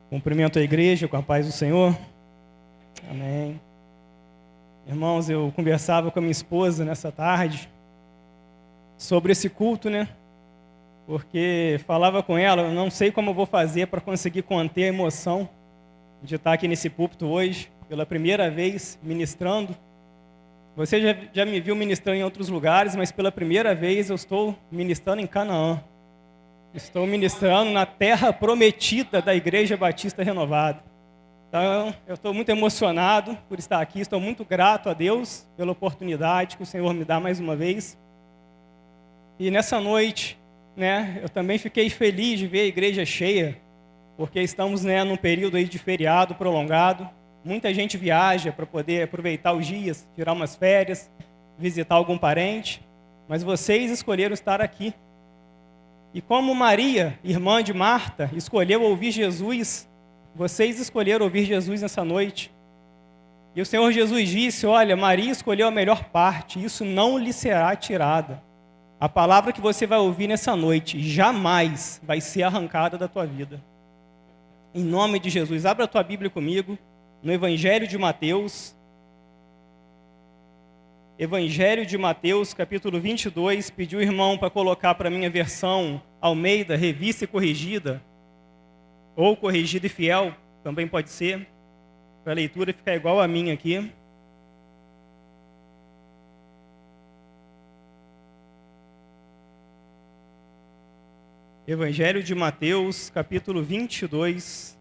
Cumprimento a igreja com a paz do Senhor. Amém. Irmãos, eu conversava com a minha esposa nessa tarde sobre esse culto, né? Porque falava com ela, eu não sei como eu vou fazer para conseguir conter a emoção de estar aqui nesse púlpito hoje, pela primeira vez ministrando. Você já me viu ministrando em outros lugares, mas pela primeira vez eu estou ministrando em Canaã. Estou ministrando na terra prometida da Igreja Batista Renovada. Então, eu estou muito emocionado por estar aqui, estou muito grato a Deus pela oportunidade que o Senhor me dá mais uma vez. E nessa noite, né, eu também fiquei feliz de ver a igreja cheia, porque estamos, né, num período aí de feriado prolongado. Muita gente viaja para poder aproveitar os dias, tirar umas férias, visitar algum parente, mas vocês escolheram estar aqui. E como Maria, irmã de Marta, escolheu ouvir Jesus, vocês escolheram ouvir Jesus nessa noite. E o Senhor Jesus disse, olha, Maria escolheu a melhor parte, isso não lhe será tirada. A palavra que você vai ouvir nessa noite jamais vai ser arrancada da tua vida. Em nome de Jesus, abra a tua Bíblia comigo, no Evangelho de Mateus. Evangelho de Mateus, capítulo 22, pedi o irmão para colocar para a minha versão Almeida, revista e corrigida, ou corrigida e fiel, também pode ser, para a leitura ficar igual a minha aqui. Evangelho de Mateus, capítulo 22,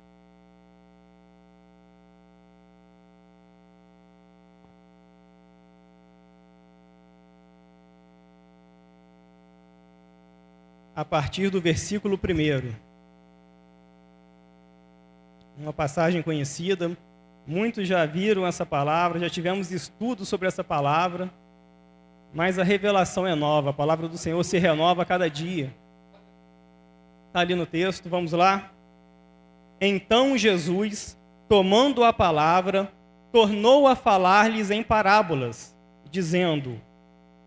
a partir do versículo 1. Uma passagem conhecida, muitos já viram essa palavra, já tivemos estudos sobre essa palavra, mas a revelação é nova, a palavra do Senhor se renova a cada dia. Está ali no texto, vamos lá? Então Jesus, tomando a palavra, tornou a falar-lhes em parábolas, dizendo,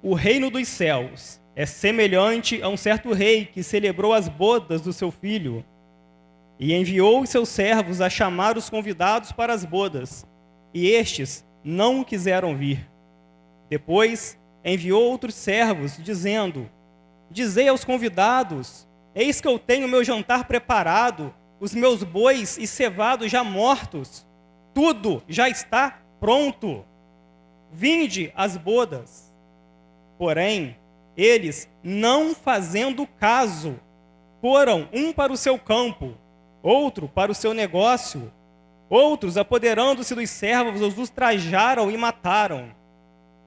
o reino dos céus é semelhante a um certo rei que celebrou as bodas do seu filho e enviou os seus servos a chamar os convidados para as bodas, e estes não quiseram vir. Depois enviou outros servos, dizendo, dizei aos convidados, eis que eu tenho meu jantar preparado, os meus bois e cevados já mortos, tudo já está pronto. Vinde às bodas. Porém, eles, não fazendo caso, foram um para o seu campo, outro para o seu negócio. Outros, apoderando-se dos servos, os ultrajaram e mataram.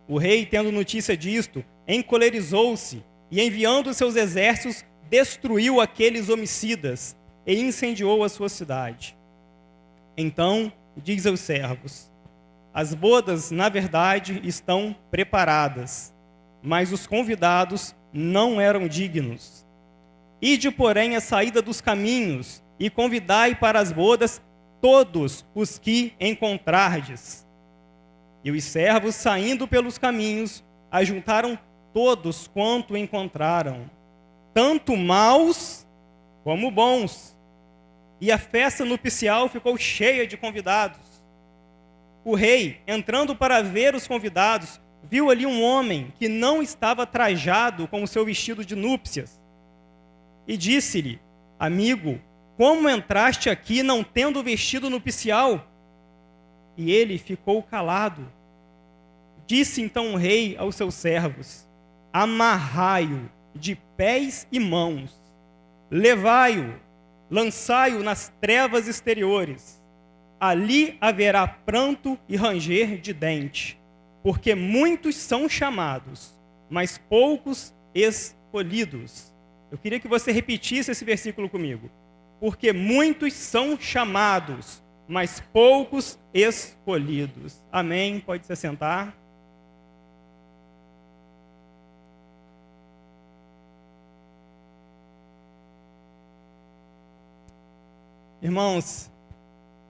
O rei, tendo notícia disto, encolerizou-se e, enviando seus exércitos, destruiu aqueles homicidas e incendiou a sua cidade. Então, diz aos servos, as bodas, na verdade, estão preparadas, mas os convidados não eram dignos. Ide, porém, a saída dos caminhos e convidai para as bodas todos os que encontrardes. E os servos, saindo pelos caminhos, ajuntaram todos quanto encontraram, tanto maus como bons. E a festa nupcial ficou cheia de convidados. O rei, entrando para ver os convidados, viu ali um homem que não estava trajado com o seu vestido de núpcias. E disse-lhe, amigo, como entraste aqui não tendo vestido nupcial? E ele ficou calado. Disse então o rei aos seus servos, amarrai-o de pés e mãos, levai-o, lançai-o nas trevas exteriores. Ali haverá pranto e ranger de dente, porque muitos são chamados, mas poucos escolhidos. Eu queria que você repetisse esse versículo comigo. Porque muitos são chamados, mas poucos escolhidos. Amém? Pode se assentar. Irmãos,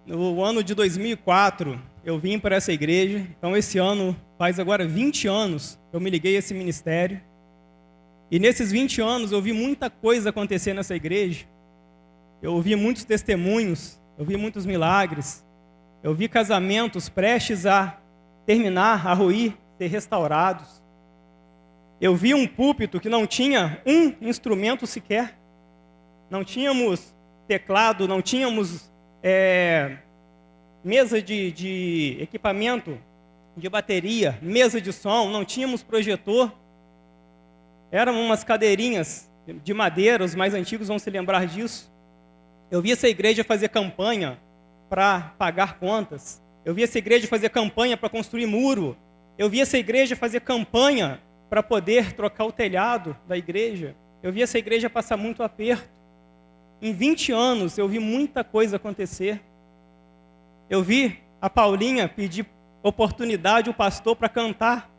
no ano de 2004, eu vim para essa igreja. Então, esse ano faz agora 20 anos que eu me liguei a esse ministério. E nesses 20 anos, eu vi muita coisa acontecer nessa igreja. Eu ouvi muitos testemunhos, eu vi muitos milagres, eu vi casamentos prestes a terminar, a ruir, ser restaurados. Eu vi um púlpito que não tinha um instrumento sequer. Não tínhamos teclado, não tínhamos mesa de equipamento, de bateria, mesa de som, não tínhamos projetor. Eram umas cadeirinhas de madeira, os mais antigos vão se lembrar disso. Eu vi essa igreja fazer campanha para pagar contas. Eu vi essa igreja fazer campanha para construir muro. Eu vi essa igreja fazer campanha para poder trocar o telhado da igreja. Eu vi essa igreja passar muito aperto. Em 20 anos eu vi muita coisa acontecer. Eu vi a Paulinha pedir oportunidade ao pastor para cantar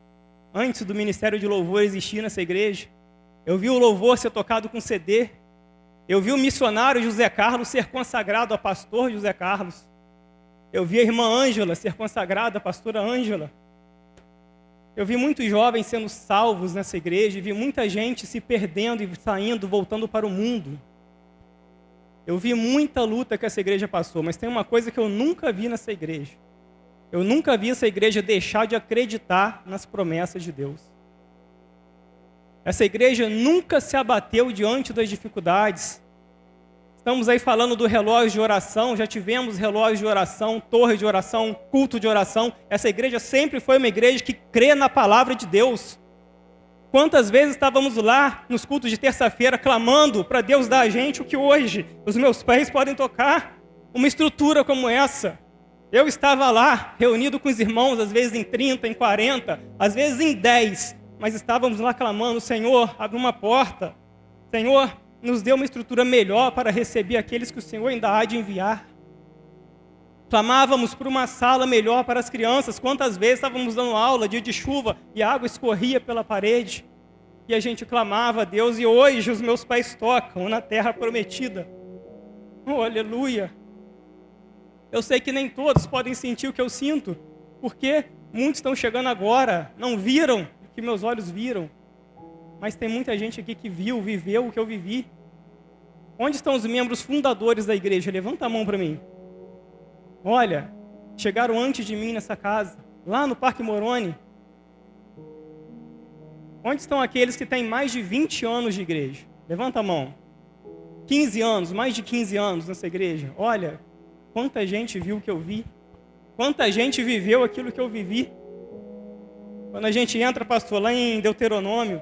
antes do ministério de louvor existir nessa igreja. Eu vi o louvor ser tocado com CD. Eu vi o missionário José Carlos ser consagrado a pastor José Carlos. Eu vi a irmã Ângela ser consagrada a pastora Ângela. Eu vi muitos jovens sendo salvos nessa igreja, e vi muita gente se perdendo e saindo, voltando para o mundo. Eu vi muita luta que essa igreja passou, mas tem uma coisa que eu nunca vi nessa igreja. Eu nunca vi essa igreja deixar de acreditar nas promessas de Deus. Essa igreja nunca se abateu diante das dificuldades. Estamos aí falando do relógio de oração, já tivemos relógio de oração, torre de oração, culto de oração. Essa igreja sempre foi uma igreja que crê na palavra de Deus. Quantas vezes estávamos lá nos cultos de terça-feira clamando para Deus dar a gente o que hoje os meus pés podem tocar? Uma estrutura como essa. Eu estava lá, reunido com os irmãos, às vezes em 30, em 40, às vezes em 10, mas estávamos lá clamando: Senhor, abre uma porta. Senhor, nos dê uma estrutura melhor para receber aqueles que o Senhor ainda há de enviar. Clamávamos por uma sala melhor para as crianças. Quantas vezes estávamos dando aula, dia de chuva, e a água escorria pela parede. E a gente clamava a Deus, e hoje os meus pés tocam na terra prometida. Oh, aleluia! Eu sei que nem todos podem sentir o que eu sinto, porque muitos estão chegando agora, não viram o que meus olhos viram. Mas tem muita gente aqui que viveu o que eu vivi. Onde estão os membros fundadores da igreja? Levanta a mão para mim. Olha, chegaram antes de mim nessa casa, lá no Parque Moroni. Onde estão aqueles que têm mais de 20 anos de igreja? Levanta a mão. 15 anos, mais de 15 anos nessa igreja. Olha, quanta gente viu o que eu vi. Quanta gente viveu aquilo que eu vivi. Quando a gente entra, pastor, lá em Deuteronômio,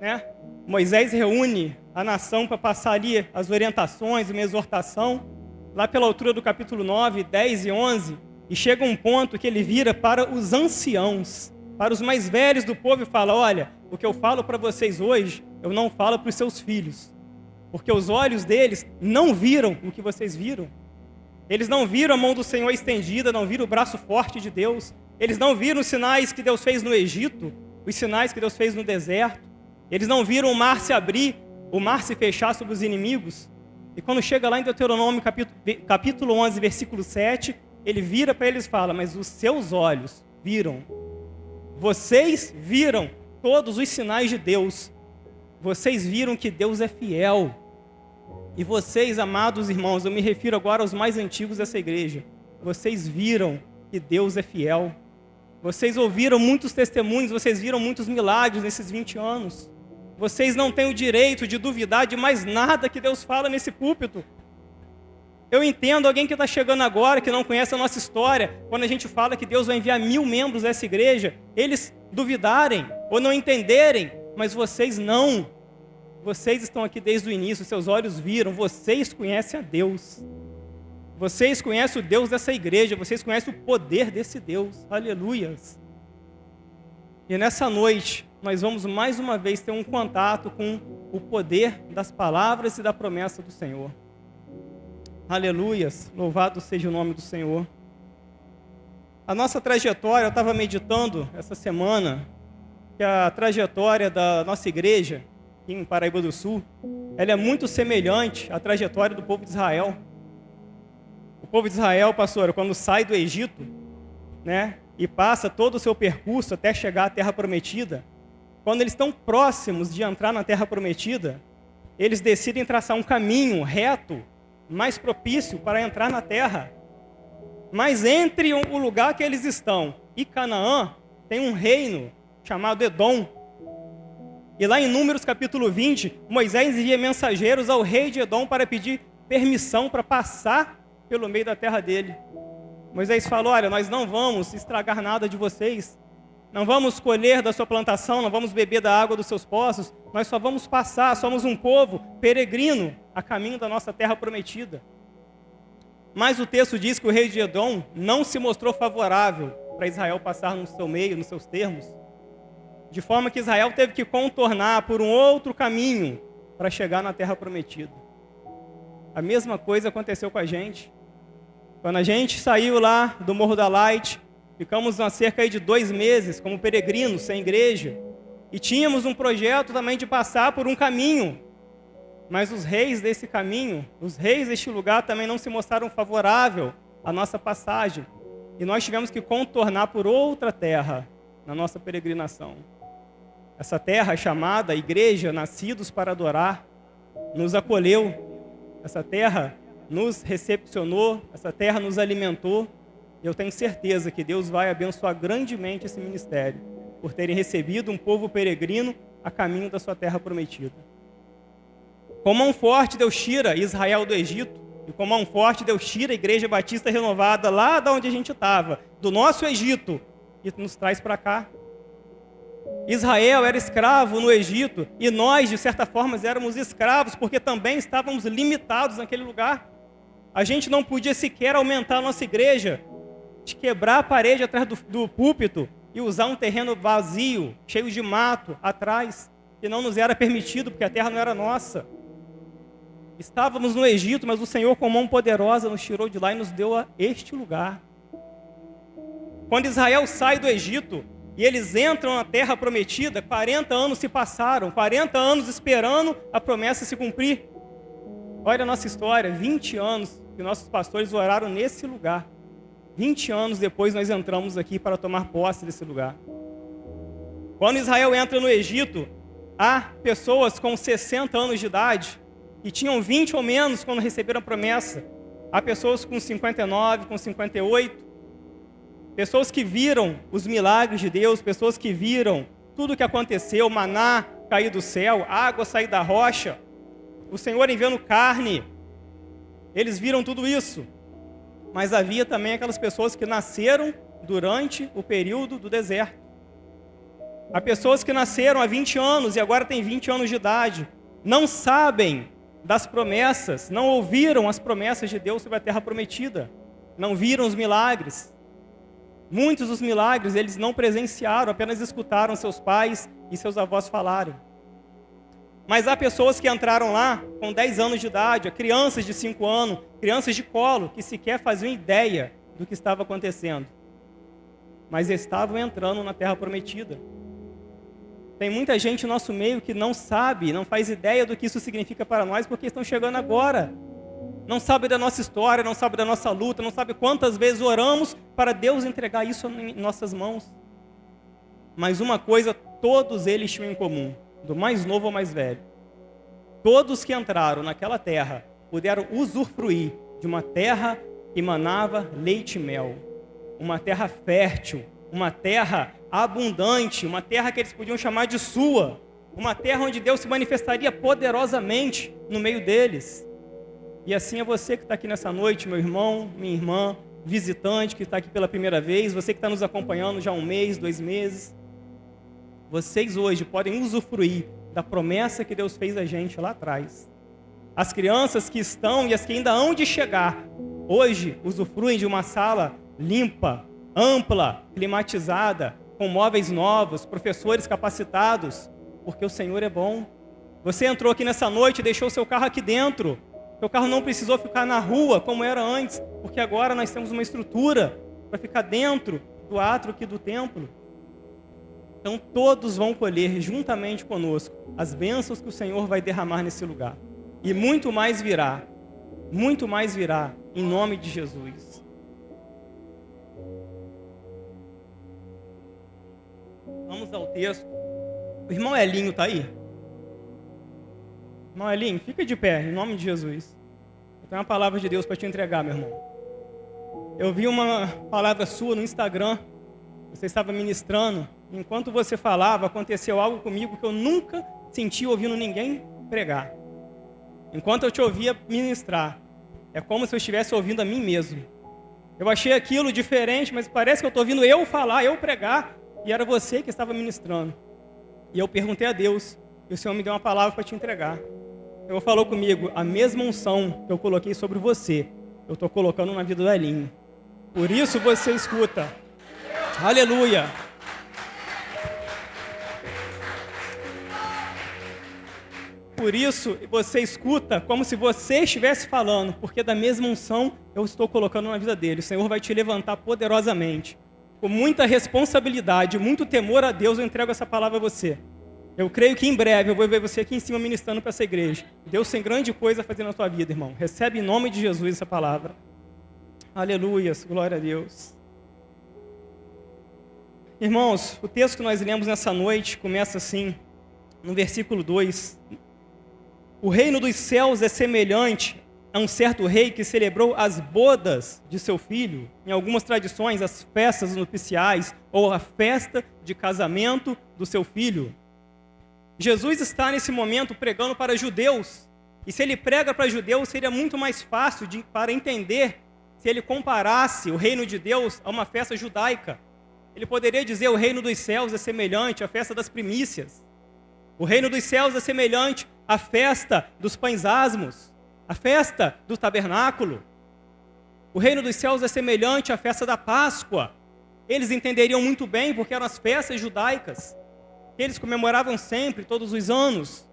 né? Moisés reúne a nação para passar ali as orientações, uma exortação, lá pela altura do capítulo 9, 10 e 11, e chega um ponto que ele vira para os anciãos, para os mais velhos do povo e fala: olha, o que eu falo para vocês hoje, eu não falo para os seus filhos, porque os olhos deles não viram o que vocês viram. Eles não viram a mão do Senhor estendida, não viram o braço forte de Deus, eles não viram os sinais que Deus fez no Egito, os sinais que Deus fez no deserto, eles não viram o mar se abrir, o mar se fechar sobre os inimigos. E quando chega lá em Deuteronômio capítulo 11, versículo 7, ele vira para eles e fala: mas os seus olhos viram, vocês viram todos os sinais de Deus, vocês viram que Deus é fiel. E vocês, amados irmãos, eu me refiro agora aos mais antigos dessa igreja, vocês viram que Deus é fiel. Vocês ouviram muitos testemunhos, vocês viram muitos milagres nesses 20 anos. Vocês não têm o direito de duvidar de mais nada que Deus fala nesse púlpito. Eu entendo alguém que está chegando agora, que não conhece a nossa história, quando a gente fala que Deus vai enviar 1000 membros dessa igreja, eles duvidarem ou não entenderem, mas vocês não. Vocês estão aqui desde o início, seus olhos viram, vocês conhecem a Deus. Vocês conhecem o Deus dessa igreja, vocês conhecem o poder desse Deus. Aleluias. E nessa noite, nós vamos mais uma vez ter um contato com o poder das palavras e da promessa do Senhor. Aleluias, louvado seja o nome do Senhor. A nossa trajetória, eu estava meditando essa semana, que a trajetória da nossa igreja, aqui em Paraíba do Sul, ela é muito semelhante à trajetória do povo de Israel. O povo de Israel, pastor, quando sai do Egito, né, e passa todo o seu percurso até chegar à Terra Prometida, quando eles estão próximos de entrar na Terra Prometida, eles decidem traçar um caminho reto mais propício para entrar na terra. Mas entre o lugar que eles estão e Canaã, tem um reino chamado Edom. E lá em Números capítulo 20, Moisés envia mensageiros ao rei de Edom para pedir permissão para passar pelo meio da terra dele. Moisés falou: olha, nós não vamos estragar nada de vocês, não vamos colher da sua plantação, não vamos beber da água dos seus poços, nós só vamos passar, somos um povo peregrino a caminho da nossa terra prometida. Mas o texto diz que o rei de Edom não se mostrou favorável para Israel passar no seu meio, nos seus termos, de forma que Israel teve que contornar por um outro caminho para chegar na terra prometida. A mesma coisa aconteceu com a gente. Quando a gente saiu lá do Morro da Light, ficamos há cerca de 2 meses como peregrinos, sem igreja, e tínhamos um projeto também de passar por um caminho, mas os reis desse caminho, os reis deste lugar também não se mostraram favoráveis à nossa passagem, e nós tivemos que contornar por outra terra na nossa peregrinação. Essa terra chamada Igreja Nascidos para Adorar nos acolheu, essa terra nos recepcionou, essa terra nos alimentou. Eu tenho certeza que Deus vai abençoar grandemente esse ministério, por terem recebido um povo peregrino a caminho da sua terra prometida. Com mão forte Deus tira Israel do Egito, e com mão forte Deus tira a Igreja Batista Renovada lá de onde a gente estava, do nosso Egito, e nos traz para cá. Israel era escravo no Egito, e nós, de certa forma, éramos escravos, porque também estávamos limitados naquele lugar. A gente não podia sequer aumentar a nossa igreja, de quebrar a parede atrás do púlpito e usar um terreno vazio, cheio de mato, atrás, que não nos era permitido, porque a terra não era nossa. Estávamos no Egito, mas o Senhor, com mão poderosa, nos tirou de lá e nos deu a este lugar. Quando Israel sai do Egito e eles entram na terra prometida, 40 anos se passaram, 40 anos esperando a promessa se cumprir. Olha a nossa história, 20 anos que nossos pastores oraram nesse lugar. 20 anos depois nós entramos aqui para tomar posse desse lugar. Quando Israel entra no Egito, há pessoas com 60 anos de idade e tinham 20 ou menos quando receberam a promessa. Há pessoas com 59, com 58. Pessoas que viram os milagres de Deus, pessoas que viram tudo o que aconteceu, maná cair do céu, água sair da rocha, o Senhor enviando carne. Eles viram tudo isso. Mas havia também aquelas pessoas que nasceram durante o período do deserto. Há pessoas que nasceram há 20 anos e agora têm 20 anos de idade. Não sabem das promessas, não ouviram as promessas de Deus sobre a terra prometida. Não viram os milagres. Muitos dos milagres eles não presenciaram, apenas escutaram seus pais e seus avós falarem. Mas há pessoas que entraram lá com 10 anos de idade, crianças de 5 anos, crianças de colo, que sequer faziam ideia do que estava acontecendo. Mas estavam entrando na terra prometida. Tem muita gente no nosso meio que não sabe, não faz ideia do que isso significa para nós, porque estão chegando agora. Não sabe da nossa história, não sabe da nossa luta, não sabe quantas vezes oramos para Deus entregar isso em nossas mãos. Mas uma coisa todos eles tinham em comum, do mais novo ao mais velho. Todos que entraram naquela terra puderam usufruir de uma terra que manava leite e mel. Uma terra fértil, uma terra abundante, uma terra que eles podiam chamar de sua. Uma terra onde Deus se manifestaria poderosamente no meio deles. E assim é você que está aqui nessa noite, meu irmão, minha irmã, visitante que está aqui pela primeira vez, você que está nos acompanhando já há 1 mês, 2 meses. Vocês hoje podem usufruir da promessa que Deus fez a gente lá atrás. As crianças que estão e as que ainda hão de chegar, hoje usufruem de uma sala limpa, ampla, climatizada, com móveis novos, professores capacitados, porque o Senhor é bom. Você entrou aqui nessa noite e deixou seu carro aqui dentro. Seu carro não precisou ficar na rua como era antes, porque agora nós temos uma estrutura para ficar dentro do átrio aqui do templo. Então todos vão colher juntamente conosco as bênçãos que o Senhor vai derramar nesse lugar. E muito mais virá em nome de Jesus. Vamos ao texto. O irmão Elinho está aí? Irmão Elinho, fica de pé, em nome de Jesus. Eu tenho uma palavra de Deus para te entregar, meu irmão. Eu vi uma palavra sua no Instagram. Você estava ministrando. Enquanto você falava, aconteceu algo comigo que eu nunca senti ouvindo ninguém pregar. Enquanto eu te ouvia ministrar, é como se eu estivesse ouvindo a mim mesmo. Eu achei aquilo diferente, mas parece que eu estou ouvindo eu falar, eu pregar, e era você que estava ministrando. E eu perguntei a Deus, e o Senhor me deu uma palavra para te entregar. O Senhor falou comigo, a mesma unção que eu coloquei sobre você, eu estou colocando na vida do Elinho. Por isso você escuta. Aleluia! Por isso você escuta como se você estivesse falando, porque da mesma unção eu estou colocando na vida dele. O Senhor vai te levantar poderosamente. Com muita responsabilidade, muito temor a Deus, eu entrego essa palavra a você. Eu creio que em breve eu vou ver você aqui em cima ministrando para essa igreja. Deus tem grande coisa a fazer na tua vida, irmão. Recebe em nome de Jesus essa palavra. Aleluia, glória a Deus. Irmãos, o texto que nós lemos nessa noite começa assim, no versículo 2. O reino dos céus é semelhante a um certo rei que celebrou as bodas de seu filho. Em algumas tradições, as festas nupciais ou a festa de casamento do seu filho. Jesus está nesse momento pregando para judeus. E se ele prega para judeus, seria muito mais fácil para entender se ele comparasse o reino de Deus a uma festa judaica. Ele poderia dizer: o reino dos céus é semelhante à festa das primícias. O reino dos céus é semelhante à festa dos pães asmos, à festa do tabernáculo. O reino dos céus é semelhante à festa da Páscoa. Eles entenderiam muito bem, porque eram as festas judaicas. Eles comemoravam sempre, todos os anos.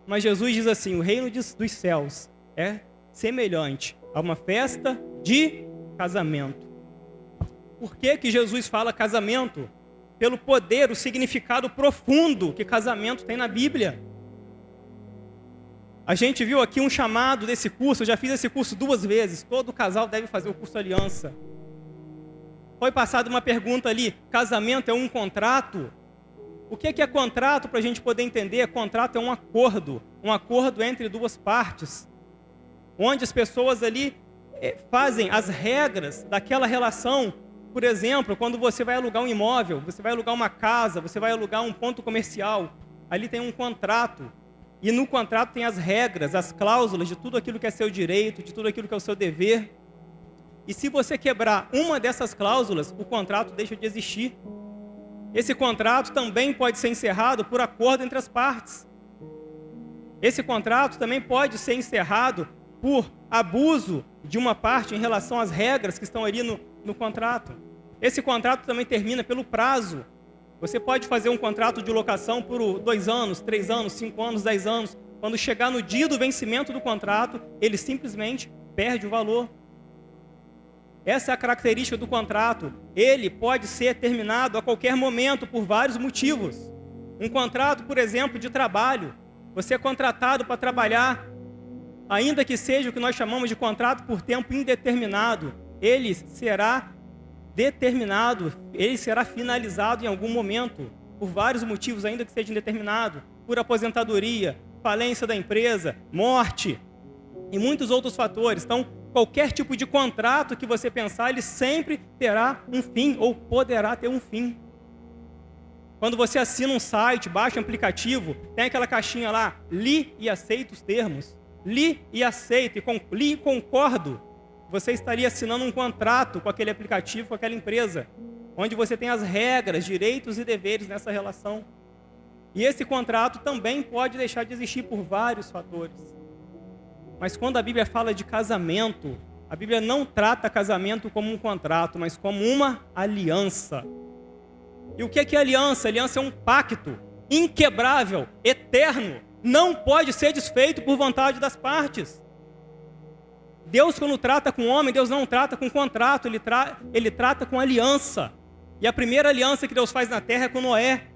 Mas Jesus diz assim: o reino dos céus é semelhante a uma festa de casamento. Por que Jesus fala casamento? Pelo poder, o significado profundo que casamento tem na Bíblia. A gente viu aqui um chamado desse curso, eu já fiz esse curso 2 vezes, todo casal deve fazer o curso Aliança. Foi passada uma pergunta ali: casamento é um contrato? O que é contrato, para a gente poder entender? Contrato é um acordo entre duas partes, onde as pessoas ali fazem as regras daquela relação. Por exemplo, quando você vai alugar um imóvel, você vai alugar uma casa, você vai alugar um ponto comercial, ali tem um contrato, e no contrato tem as regras, as cláusulas de tudo aquilo que é seu direito, de tudo aquilo que é o seu dever. E se você quebrar uma dessas cláusulas, o contrato deixa de existir. Esse contrato também pode ser encerrado por acordo entre as partes. Esse contrato também pode ser encerrado por abuso de uma parte em relação às regras que estão ali no contrato. Esse contrato também termina pelo prazo. Você pode fazer um contrato de locação por 2 anos, 3 anos, 5 anos, 10 anos. Quando chegar no dia do vencimento do contrato, ele simplesmente perde o valor. Essa é a característica do contrato. Ele pode ser terminado a qualquer momento por vários motivos. Um contrato, por exemplo, de trabalho. Você é contratado para trabalhar, ainda que seja o que nós chamamos de contrato por tempo indeterminado. Ele será determinado, ele será finalizado em algum momento, por vários motivos, ainda que seja indeterminado, por aposentadoria, falência da empresa, morte e muitos outros fatores. Então, qualquer tipo de contrato que você pensar, ele sempre terá um fim, ou poderá ter um fim. Quando você assina um site, baixa um aplicativo, tem aquela caixinha lá: li e aceito os termos. Li e aceito, li e concordo. Você estaria assinando um contrato com aquele aplicativo, com aquela empresa, onde você tem as regras, direitos e deveres nessa relação. E esse contrato também pode deixar de existir por vários fatores. Mas quando a Bíblia fala de casamento, a Bíblia não trata casamento como um contrato, mas como uma aliança. E o que é aliança? Aliança é um pacto inquebrável, eterno, não pode ser desfeito por vontade das partes. Deus, quando trata com o homem, Deus não trata com contrato, ele trata com aliança. E a primeira aliança que Deus faz na terra é com Noé.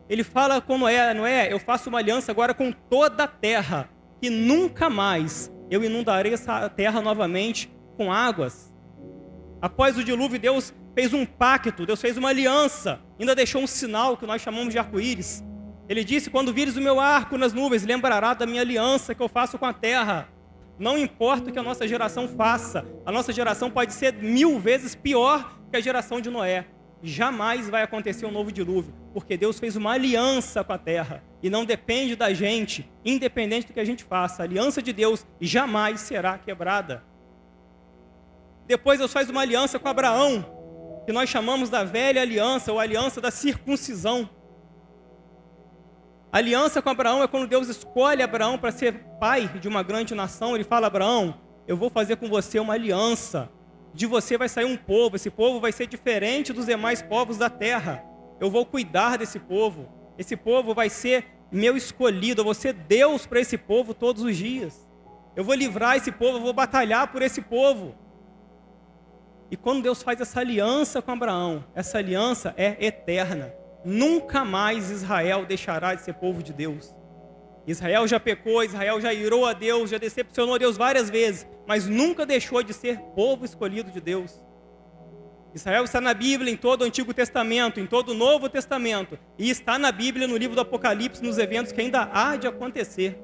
Ele fala com Noé: Noé, eu faço uma aliança agora com toda a terra, e nunca mais eu inundarei essa terra novamente com águas. Após o dilúvio, Deus fez um pacto, Deus fez uma aliança, ainda deixou um sinal que nós chamamos de arco-íris. Ele disse: quando vires o meu arco nas nuvens, lembrará da minha aliança que eu faço com a terra. Não importa o que a nossa geração faça, a nossa geração pode ser 1000 vezes pior que a geração de Noé. Jamais vai acontecer um novo dilúvio, porque Deus fez uma aliança com a terra e não depende da gente, independente do que a gente faça. A aliança de Deus jamais será quebrada. Depois Deus faz uma aliança com Abraão, que nós chamamos da velha aliança ou aliança da circuncisão. A aliança com Abraão é quando Deus escolhe Abraão para ser pai de uma grande nação. Ele fala: Abraão, eu vou fazer com você uma aliança. De você vai sair um povo. Esse povo vai ser diferente dos demais povos da terra. Eu vou cuidar desse povo. Esse povo vai ser meu escolhido. Eu vou ser Deus para esse povo todos os dias. Eu vou livrar esse povo, eu vou batalhar por esse povo. E quando Deus faz essa aliança com Abraão, essa aliança é eterna. Nunca mais Israel deixará de ser povo de Deus. Israel já pecou, Israel já irou a Deus, já decepcionou a Deus várias vezes, mas nunca deixou de ser povo escolhido de Deus. Israel está na Bíblia, em todo o Antigo Testamento, em todo o Novo Testamento, e está na Bíblia, no livro do Apocalipse, nos eventos que ainda há de acontecer.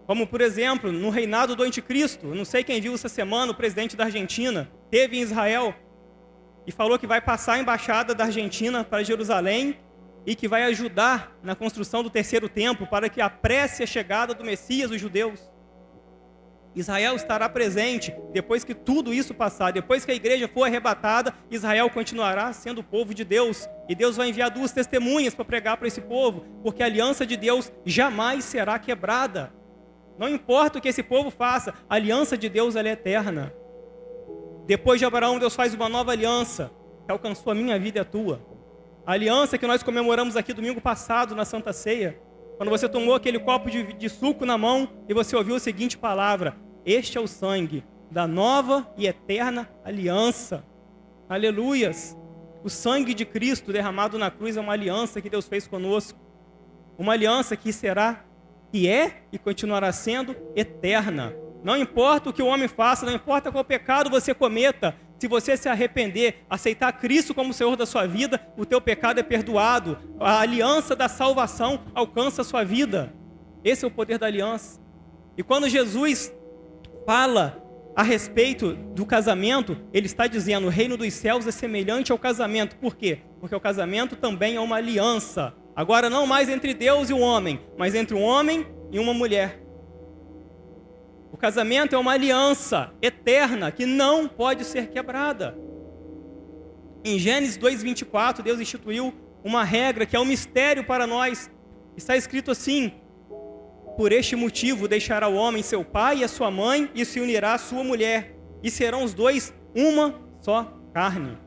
Como, por exemplo, no reinado do Anticristo. Não sei quem viu essa semana, o presidente da Argentina esteve em Israel e falou que vai passar a embaixada da Argentina para Jerusalém e que vai ajudar na construção do terceiro templo para que apresse a chegada do Messias, os judeus. Israel estará presente depois que tudo isso passar, depois que a igreja for arrebatada, Israel continuará sendo o povo de Deus. E Deus vai enviar 2 testemunhas para pregar para esse povo, porque a aliança de Deus jamais será quebrada. Não importa o que esse povo faça, a aliança de Deus ela é eterna. Depois de Abraão, Deus faz uma nova aliança, que alcançou a minha vida e a tua. A aliança que nós comemoramos aqui domingo passado na Santa Ceia, quando você tomou aquele copo de suco na mão e você ouviu a seguinte palavra: este é o sangue da nova e eterna aliança. Aleluias! O sangue de Cristo derramado na cruz é uma aliança que Deus fez conosco. Uma aliança que será, que é e continuará sendo eterna. Não importa o que o homem faça, não importa qual pecado você cometa, se você se arrepender, aceitar Cristo como Senhor da sua vida, o teu pecado é perdoado. A aliança da salvação alcança a sua vida. Esse é o poder da aliança. E quando Jesus fala a respeito do casamento, ele está dizendo: o reino dos céus é semelhante ao casamento. Por quê? Porque o casamento também é uma aliança. Agora não mais entre Deus e o homem, mas entre um homem e uma mulher. O casamento é uma aliança eterna que não pode ser quebrada. Em Gênesis 2:24, Deus instituiu uma regra que é um mistério para nós. Está escrito assim: por este motivo deixará o homem seu pai e a sua mãe e se unirá à sua mulher, e serão os dois uma só carne.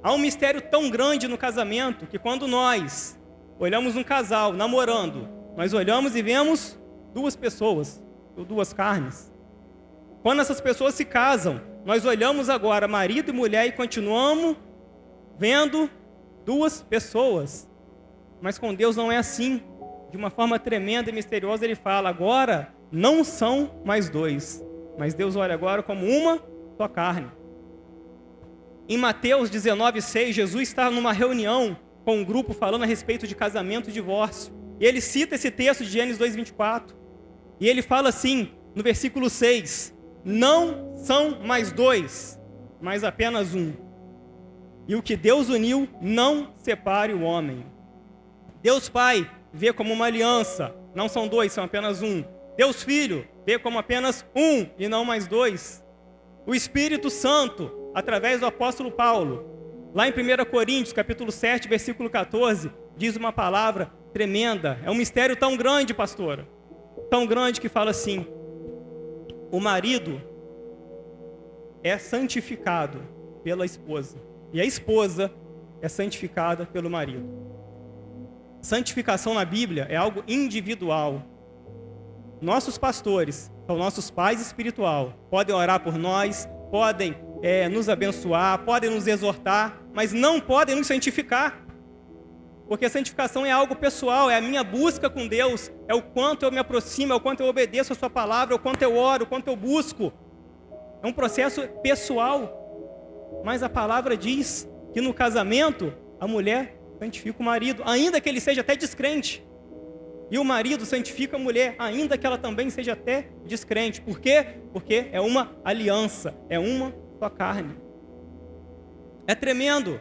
Há um mistério tão grande no casamento que quando nós olhamos um casal namorando, nós olhamos e vemos 2 pessoas, ou 2 carnes. Quando essas pessoas se casam, nós olhamos agora marido e mulher e continuamos vendo 2 pessoas. Mas com Deus não é assim. De uma forma tremenda e misteriosa ele fala: agora não são mais 2, mas Deus olha agora como uma só carne. Em Mateus 19:6, Jesus está numa reunião com um grupo falando a respeito de casamento e divórcio. E ele cita esse texto de Gênesis 2:24. E ele fala assim, no versículo 6, não são mais 2, mas apenas um. E o que Deus uniu, não separe o homem. Deus Pai vê como uma aliança, não são 2, são apenas um. Deus Filho vê como apenas um e não mais 2. O Espírito Santo, através do apóstolo Paulo, lá em 1 Coríntios, capítulo 7, versículo 14, diz uma palavra tremenda. É um mistério tão grande, pastora, tão grande que fala assim: o marido é santificado pela esposa e a esposa é santificada pelo marido. Santificação na Bíblia é algo individual. Nossos pastores são nossos pais espirituais, podem orar por nós, podem nos abençoar, podem nos exortar, mas não podem nos santificar. Porque a santificação é algo pessoal, é a minha busca com Deus, é o quanto eu me aproximo, é o quanto eu obedeço a sua palavra, é o quanto eu oro, é o quanto eu busco. É um processo pessoal. Mas a palavra diz que no casamento, a mulher santifica o marido, ainda que ele seja até descrente. E o marido santifica a mulher, ainda que ela também seja até descrente. Por quê? Porque é uma aliança, é uma só carne. É tremendo.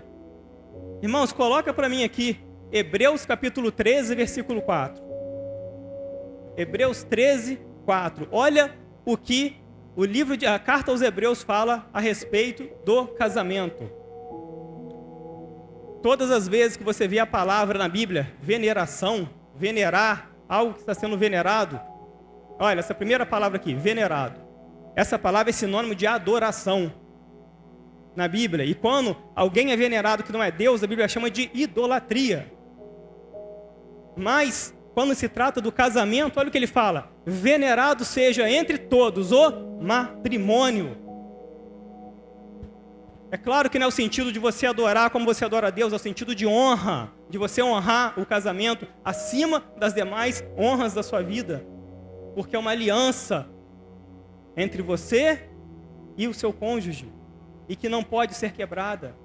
Irmãos, coloca para mim aqui, Hebreus capítulo 13, versículo 4. Hebreus 13, 4. Olha o que a carta aos Hebreus fala a respeito do casamento. Todas as vezes que você vê a palavra na Bíblia, veneração, venerar, algo que está sendo venerado. Olha, essa primeira palavra aqui, venerado. Essa palavra é sinônimo de adoração na Bíblia. E quando alguém é venerado que não é Deus, a Bíblia chama de idolatria. Mas, quando se trata do casamento, olha o que ele fala. Venerado seja entre todos o matrimônio. É claro que não é o sentido de você adorar como você adora a Deus, é o sentido de honra, de você honrar o casamento acima das demais honras da sua vida. Porque é uma aliança entre você e o seu cônjuge, e que não pode ser quebrada.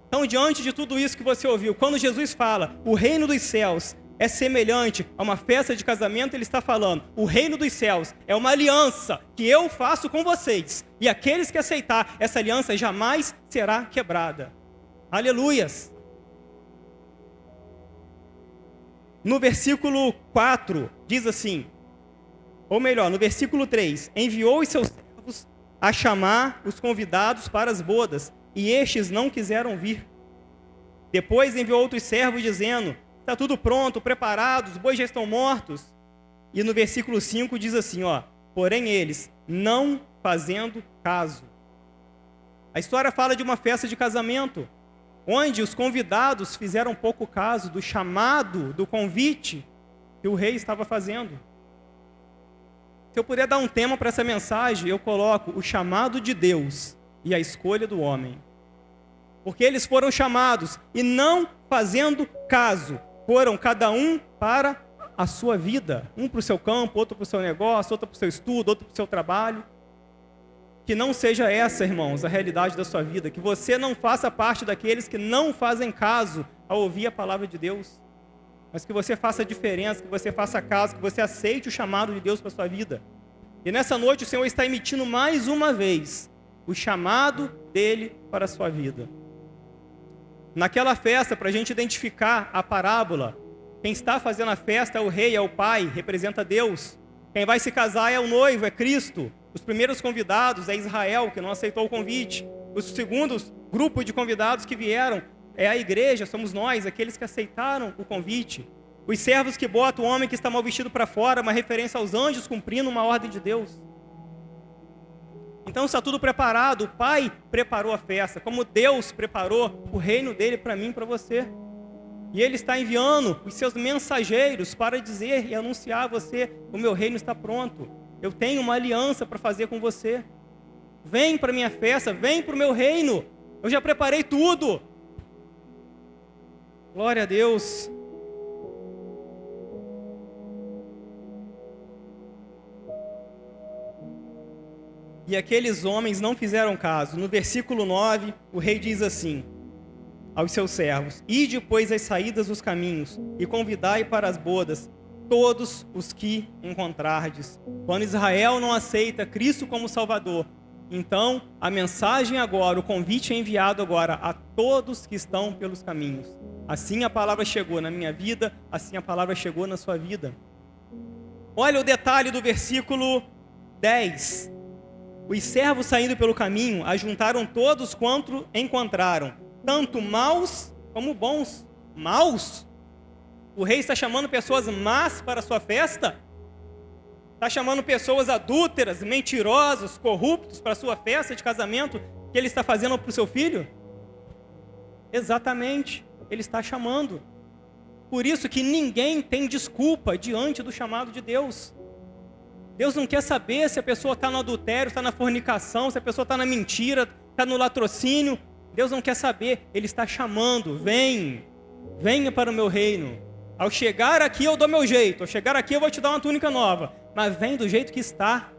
Então, diante de tudo isso que você ouviu, quando Jesus fala, o reino dos céus é semelhante a uma festa de casamento, ele está falando, o reino dos céus é uma aliança que eu faço com vocês, e aqueles que aceitar essa aliança jamais será quebrada. Aleluias! No versículo 4, diz assim, ou melhor, no versículo 3, enviou os seus servos a chamar os convidados para as bodas, e estes não quiseram vir. Depois enviou outros servos dizendo, está tudo pronto, preparado, os bois já estão mortos. E no versículo 5 diz assim, porém eles não fazendo caso. A história fala de uma festa de casamento, onde os convidados fizeram pouco caso do chamado, do convite que o rei estava fazendo. Se eu puder dar um tema para essa mensagem, eu coloco o chamado de Deus e a escolha do homem. Porque eles foram chamados e não fazendo caso, foram cada um para a sua vida. Um para o seu campo, outro para o seu negócio, outro para o seu estudo, outro para o seu trabalho. Que não seja essa, irmãos, a realidade da sua vida. Que você não faça parte daqueles que não fazem caso ao ouvir a palavra de Deus. Mas que você faça a diferença, que você faça caso, que você aceite o chamado de Deus para a sua vida. E nessa noite o Senhor está emitindo mais uma vez o chamado dele para a sua vida. Naquela festa, para a gente identificar a parábola, quem está fazendo a festa é o rei, é o pai, representa Deus. Quem vai se casar é o noivo, é Cristo. Os primeiros convidados é Israel, que não aceitou o convite. Os segundos grupo de convidados que vieram é a igreja, somos nós, aqueles que aceitaram o convite. Os servos que botam o homem que está mal vestido para fora, uma referência aos anjos cumprindo uma ordem de Deus. Então está tudo preparado, o Pai preparou a festa, como Deus preparou o reino dele para mim e para você. E Ele está enviando os seus mensageiros para dizer e anunciar a você, o meu reino está pronto. Eu tenho uma aliança para fazer com você. Vem para a minha festa, vem para o meu reino. Eu já preparei tudo. Glória a Deus. E aqueles homens não fizeram caso. No versículo 9, o rei diz assim aos seus servos: ide, pois, às saídas dos caminhos, e convidai para as bodas todos os que encontrardes. Quando Israel não aceita Cristo como Salvador, então a mensagem agora, o convite é enviado agora a todos que estão pelos caminhos. Assim a palavra chegou na minha vida, assim a palavra chegou na sua vida. Olha o detalhe do versículo 10. Os servos saindo pelo caminho, ajuntaram todos quanto encontraram, tanto maus como bons. Maus? O rei está chamando pessoas más para a sua festa? Está chamando pessoas adúlteras, mentirosas, corruptos para a sua festa de casamento que ele está fazendo para o seu filho? Exatamente, ele está chamando. Por isso que ninguém tem desculpa diante do chamado de Deus. Deus não quer saber se a pessoa está no adultério, está na fornicação, se a pessoa está na mentira, está no latrocínio. Deus não quer saber, Ele está chamando. Venha para o meu reino. Ao chegar aqui eu dou meu jeito, ao chegar aqui eu vou te dar uma túnica nova. Mas vem do jeito que está.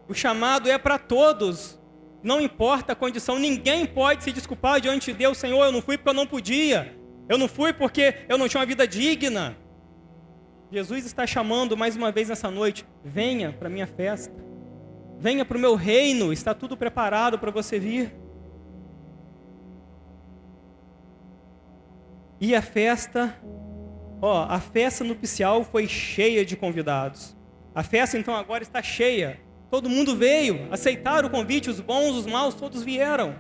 O chamado é para todos. Não importa a condição, ninguém pode se desculpar diante de Deus. Senhor, eu não fui porque eu não podia. Eu não fui porque eu não tinha uma vida digna. Jesus está chamando mais uma vez nessa noite. Venha para a minha festa. Venha para o meu reino. Está tudo preparado para você vir. E a festa nupcial foi cheia de convidados. A festa então agora está cheia. Todo mundo veio, aceitaram o convite, os bons, os maus, todos vieram.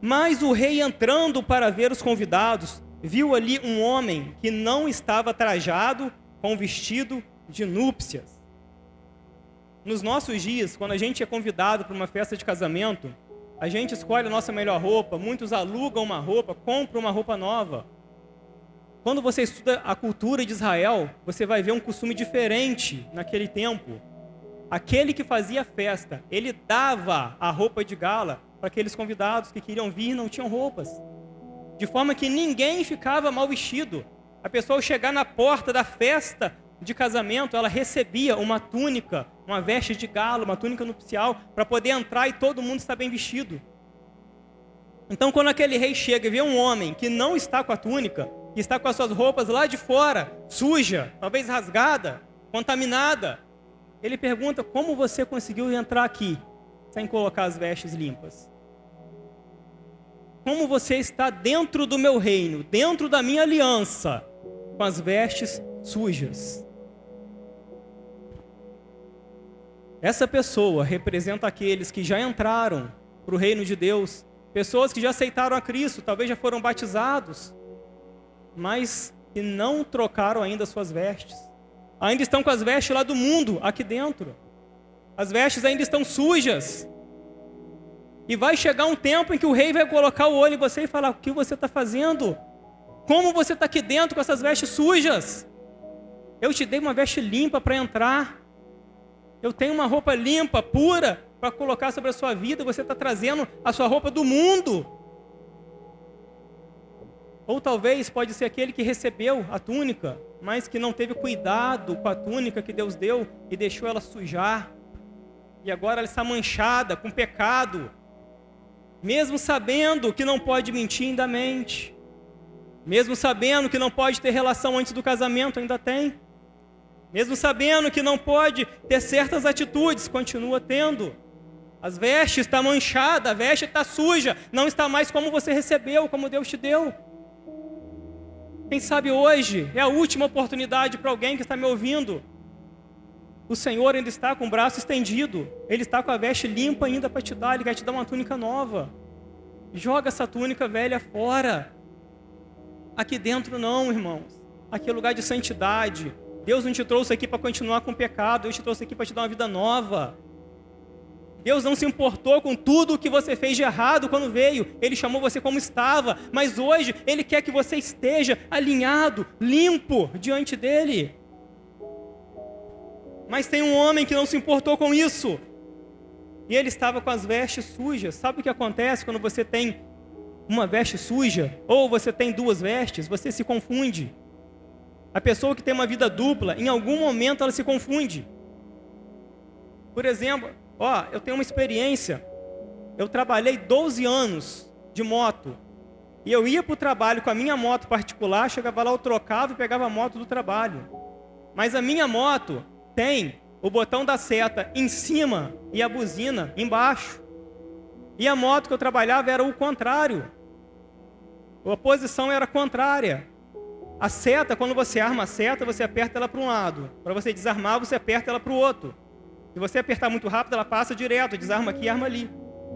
Mas o rei, entrando para ver os convidados, viu ali um homem que não estava trajado com vestido de núpcias. Nos nossos dias, quando a gente é convidado para uma festa de casamento, a gente escolhe a nossa melhor roupa, muitos alugam uma roupa, compram uma roupa nova. Quando você estuda a cultura de Israel, você vai ver um costume diferente naquele tempo. Aquele que fazia festa, ele dava a roupa de gala para aqueles convidados que queriam vir e não tinham roupas. De forma que ninguém ficava mal vestido. A pessoa ao chegar na porta da festa de casamento, ela recebia uma túnica, uma veste de gala, uma túnica nupcial, para poder entrar e todo mundo estar bem vestido. Então, quando aquele rei chega e vê um homem que não está com a túnica, que está com as suas roupas lá de fora, suja, talvez rasgada, contaminada, ele pergunta: como você conseguiu entrar aqui sem colocar as vestes limpas? Como você está dentro do meu reino, dentro da minha aliança, com as vestes sujas? Essa pessoa representa aqueles que já entraram para o reino de Deus, pessoas que já aceitaram a Cristo, talvez já foram batizados, mas que não trocaram ainda suas vestes. Ainda estão com as vestes lá do mundo, aqui dentro. As vestes ainda estão sujas. E vai chegar um tempo em que o rei vai colocar o olho em você e falar: o que você está fazendo? Como você está aqui dentro com essas vestes sujas? Eu te dei uma veste limpa para entrar. Eu tenho uma roupa limpa, pura, para colocar sobre a sua vida. Você está trazendo a sua roupa do mundo. Ou talvez pode ser aquele que recebeu a túnica, mas que não teve cuidado com a túnica que Deus deu e deixou ela sujar. E agora ela está manchada com pecado. Mesmo sabendo que não pode mentir, ainda mente. Mesmo sabendo que não pode ter relação antes do casamento, ainda tem. Mesmo sabendo que não pode ter certas atitudes, continua tendo. As vestes estão manchadas, a veste está suja, não está mais como você recebeu, como Deus te deu. Quem sabe hoje é a última oportunidade para alguém que está me ouvindo. O Senhor ainda está com o braço estendido. Ele está com a veste limpa ainda para te dar. Ele quer te dar uma túnica nova. Joga essa túnica velha fora. Aqui dentro não, irmãos. Aqui é lugar de santidade. Deus não te trouxe aqui para continuar com o pecado. Deus te trouxe aqui para te dar uma vida nova. Deus não se importou com tudo o que você fez de errado quando veio. Ele chamou você como estava. Mas hoje Ele quer que você esteja alinhado, limpo diante dEle. Mas tem um homem que não se importou com isso. E ele estava com as vestes sujas. Sabe o que acontece quando você tem uma veste suja? Ou você tem duas vestes? Você se confunde. A pessoa que tem uma vida dupla, em algum momento ela se confunde. Por exemplo, eu tenho uma experiência. Eu trabalhei 12 anos de moto. E eu ia para o trabalho com a minha moto particular, chegava lá, eu trocava e pegava a moto do trabalho. Mas a minha moto tem o botão da seta em cima e a buzina embaixo. E a moto que eu trabalhava era o contrário. A posição era contrária. A seta, quando você arma a seta, você aperta ela para um lado. Para você desarmar, você aperta ela para o outro. Se você apertar muito rápido, ela passa direto, desarma aqui e arma ali.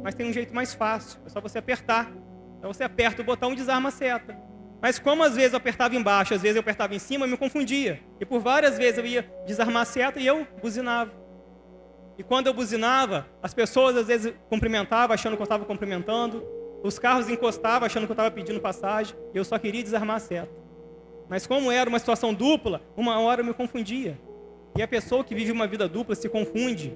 Mas tem um jeito mais fácil, é só você apertar. Então você aperta o botão e desarma a seta. Mas como às vezes eu apertava embaixo, às vezes eu apertava em cima, eu me confundia. E por várias vezes eu ia desarmar a seta e eu buzinava. E quando eu buzinava, as pessoas às vezes cumprimentavam, achando que eu estava cumprimentando. Os carros encostavam, achando que eu estava pedindo passagem. E eu só queria desarmar a seta. Mas como era uma situação dupla, uma hora eu me confundia. E a pessoa que vive uma vida dupla se confunde.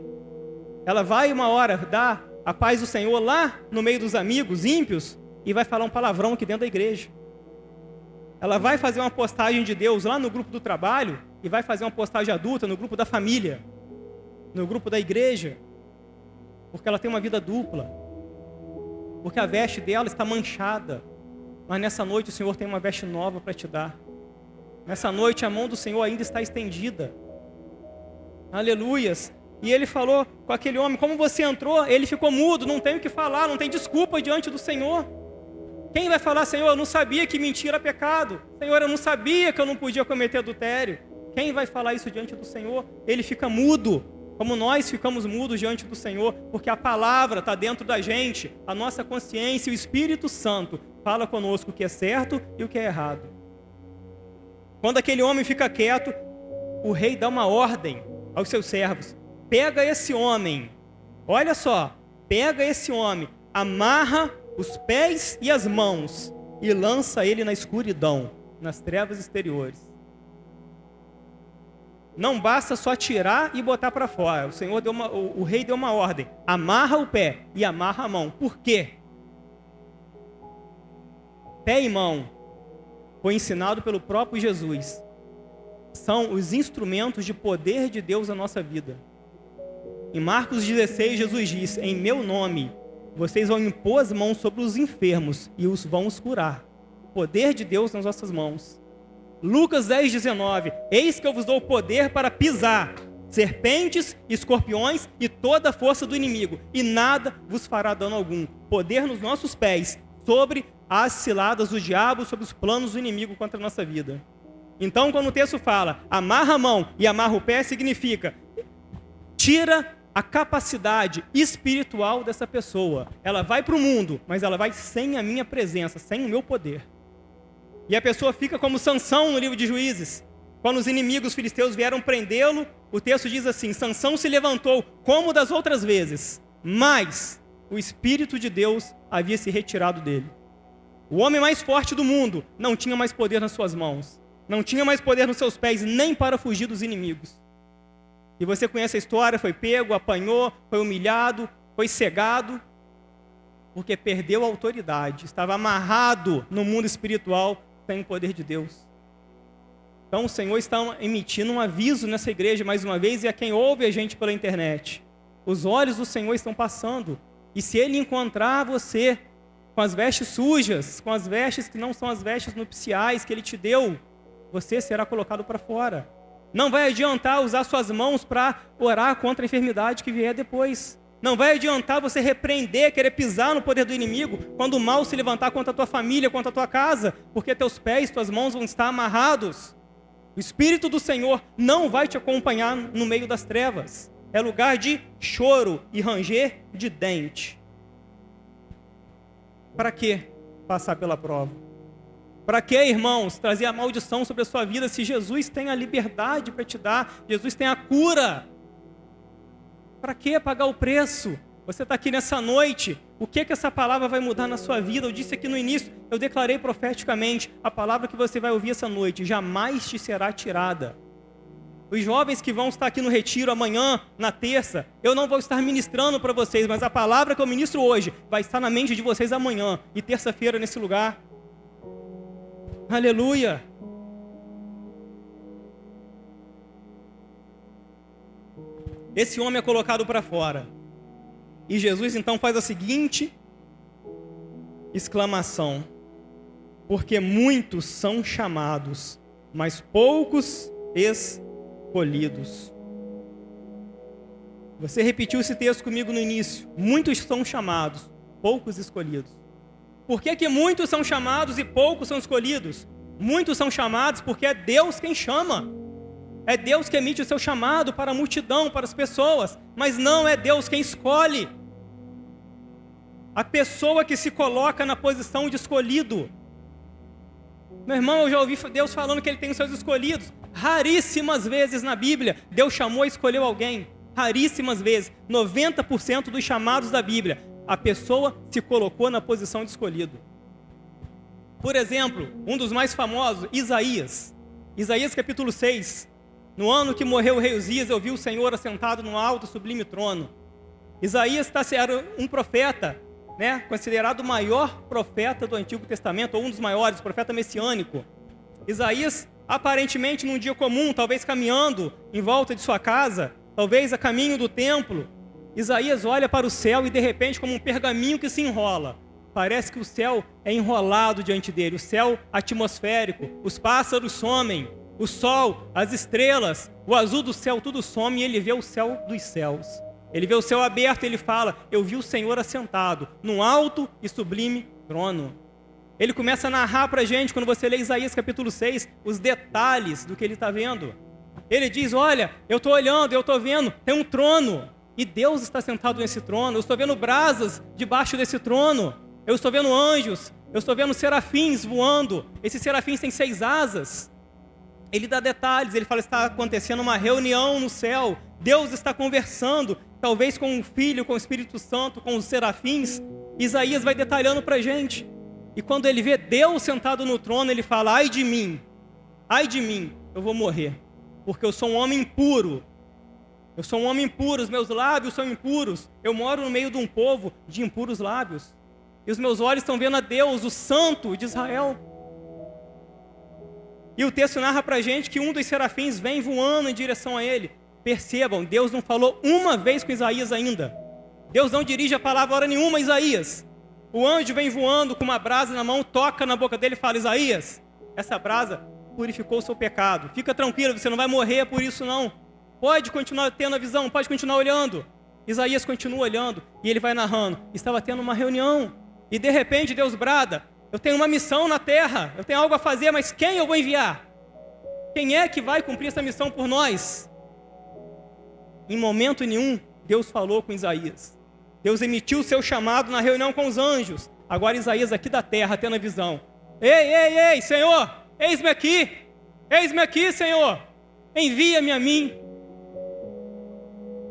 Ela vai uma hora dar a paz do Senhor lá no meio dos amigos ímpios e vai falar um palavrão aqui dentro da igreja. Ela vai fazer uma postagem de Deus lá no grupo do trabalho e vai fazer uma postagem adulta no grupo da família, no grupo da igreja, porque ela tem uma vida dupla, porque a veste dela está manchada. Mas nessa noite o Senhor tem uma veste nova para te dar. Nessa noite a mão do Senhor ainda está estendida. Aleluias. E ele falou com aquele homem, como você entrou? Ele ficou mudo, não tem o que falar, não tem desculpa diante do Senhor. Quem vai falar, Senhor, eu não sabia que mentira é pecado. Senhor, eu não sabia que eu não podia cometer adultério. Quem vai falar isso diante do Senhor? Ele fica mudo, como nós ficamos mudos diante do Senhor, porque a palavra está dentro da gente, a nossa consciência, o Espírito Santo fala conosco o que é certo e o que é errado. Quando aquele homem fica quieto, o rei dá uma ordem aos seus servos: pega esse homem, olha só, pega esse homem, amarra os pés e as mãos e lança ele na escuridão, nas trevas exteriores. Não basta só tirar e botar para fora. O rei deu uma ordem: amarra o pé e amarra a mão. Por quê? Pé e mão foi ensinado pelo próprio Jesus. São os instrumentos de poder de Deus na nossa vida. Em Marcos 16, Jesus diz: em meu nome vocês vão impor as mãos sobre os enfermos e os vão curar. Poder de Deus nas nossas mãos. Lucas 10, 19. Eis que eu vos dou o poder para pisar serpentes, escorpiões e toda a força do inimigo, e nada vos fará dano algum. Poder nos nossos pés sobre as ciladas do diabo, sobre os planos do inimigo contra a nossa vida. Então, quando o texto fala amarra a mão e amarra o pé, significa tira a capacidade espiritual dessa pessoa. Ela vai para o mundo, mas ela vai sem a minha presença, sem o meu poder. E a pessoa fica como Sansão no livro de Juízes. Quando os inimigos filisteus vieram prendê-lo, o texto diz assim: Sansão se levantou como das outras vezes, mas o Espírito de Deus havia se retirado dele. O homem mais forte do mundo não tinha mais poder nas suas mãos, não tinha mais poder nos seus pés, nem para fugir dos inimigos. E você conhece a história: foi pego, apanhou, foi humilhado, foi cegado, porque perdeu a autoridade, estava amarrado no mundo espiritual sem o poder de Deus. Então o Senhor está emitindo um aviso nessa igreja mais uma vez, e a quem ouve a gente pela internet: os olhos do Senhor estão passando, e se Ele encontrar você com as vestes sujas, com as vestes que não são as vestes nupciais que Ele te deu, você será colocado para fora. Não vai adiantar usar suas mãos para orar contra a enfermidade que vier depois. Não vai adiantar você repreender, querer pisar no poder do inimigo, quando o mal se levantar contra a tua família, contra a tua casa, porque teus pés, tuas mãos vão estar amarrados. O Espírito do Senhor não vai te acompanhar no meio das trevas. É lugar de choro e ranger de dente. Para que passar pela prova? Para que, irmãos, trazer a maldição sobre a sua vida se Jesus tem a liberdade para te dar? Jesus tem a cura. Para que pagar o preço? Você está aqui nessa noite, o que essa palavra vai mudar na sua vida? Eu disse aqui no início, eu declarei profeticamente, a palavra que você vai ouvir essa noite jamais te será tirada. Os jovens que vão estar aqui no retiro amanhã, na terça, eu não vou estar ministrando para vocês, mas a palavra que eu ministro hoje vai estar na mente de vocês amanhã e terça-feira nesse lugar. Aleluia! Esse homem é colocado para fora. E Jesus então faz a seguinte exclamação: porque muitos são chamados, mas poucos escolhidos. Você repetiu esse texto comigo no início. Muitos são chamados, poucos escolhidos. Por que muitos são chamados e poucos são escolhidos? Muitos são chamados porque é Deus quem chama. É Deus que emite o seu chamado para a multidão, para as pessoas. Mas não é Deus quem escolhe. A pessoa que se coloca na posição de escolhido. Meu irmão, eu já ouvi Deus falando que Ele tem os seus escolhidos. Raríssimas vezes na Bíblia, Deus chamou e escolheu alguém. Raríssimas vezes. 90% dos chamados da Bíblia, a pessoa se colocou na posição de escolhido. Por exemplo, um dos mais famosos, Isaías. Isaías capítulo 6. No ano que morreu o rei Uzias, eu vi o Senhor assentado no alto sublime trono. Isaías era um profeta, considerado o maior profeta do Antigo Testamento, ou um dos maiores, profeta messiânico. Isaías, aparentemente num dia comum, talvez caminhando em volta de sua casa, talvez a caminho do templo, Isaías olha para o céu e de repente, como um pergaminho que se enrola, parece que o céu é enrolado diante dele, o céu atmosférico, os pássaros somem, o sol, as estrelas, o azul do céu, tudo some e ele vê o céu dos céus. Ele vê o céu aberto e ele fala: eu vi o Senhor assentado num alto e sublime trono. Ele começa a narrar para a gente, quando você lê Isaías capítulo 6, os detalhes do que ele está vendo. Ele diz: olha, eu estou olhando, eu estou vendo, tem um trono, e Deus está sentado nesse trono. Eu estou vendo brasas debaixo desse trono. Eu estou vendo anjos, eu estou vendo serafins voando. Esses serafins têm 6 asas. Ele dá detalhes, ele fala: está acontecendo uma reunião no céu. Deus está conversando, talvez com o Filho, com o Espírito Santo, com os serafins. Isaías vai detalhando para a gente. E quando ele vê Deus sentado no trono, ele fala: ai de mim, eu vou morrer, porque eu sou um homem impuro. Eu sou um homem impuro, os meus lábios são impuros. Eu moro no meio de um povo de impuros lábios. E os meus olhos estão vendo a Deus, o Santo de Israel. E o texto narra para a gente que um dos serafins vem voando em direção a ele. Percebam, Deus não falou uma vez com Isaías ainda. Deus não dirige a palavra hora nenhuma a Isaías. O anjo vem voando com uma brasa na mão, toca na boca dele e fala: Isaías, essa brasa purificou o seu pecado. Fica tranquilo, você não vai morrer por isso não. Pode continuar tendo a visão, pode continuar olhando. Isaías continua olhando e ele vai narrando. Estava tendo uma reunião e de repente Deus brada: eu tenho uma missão na terra, eu tenho algo a fazer, mas quem eu vou enviar? Quem é que vai cumprir essa missão por nós? Em momento nenhum, Deus falou com Isaías. Deus emitiu o seu chamado na reunião com os anjos. Agora Isaías aqui da terra, tendo a visão: ei, Senhor, eis-me aqui, Senhor, envia-me a mim.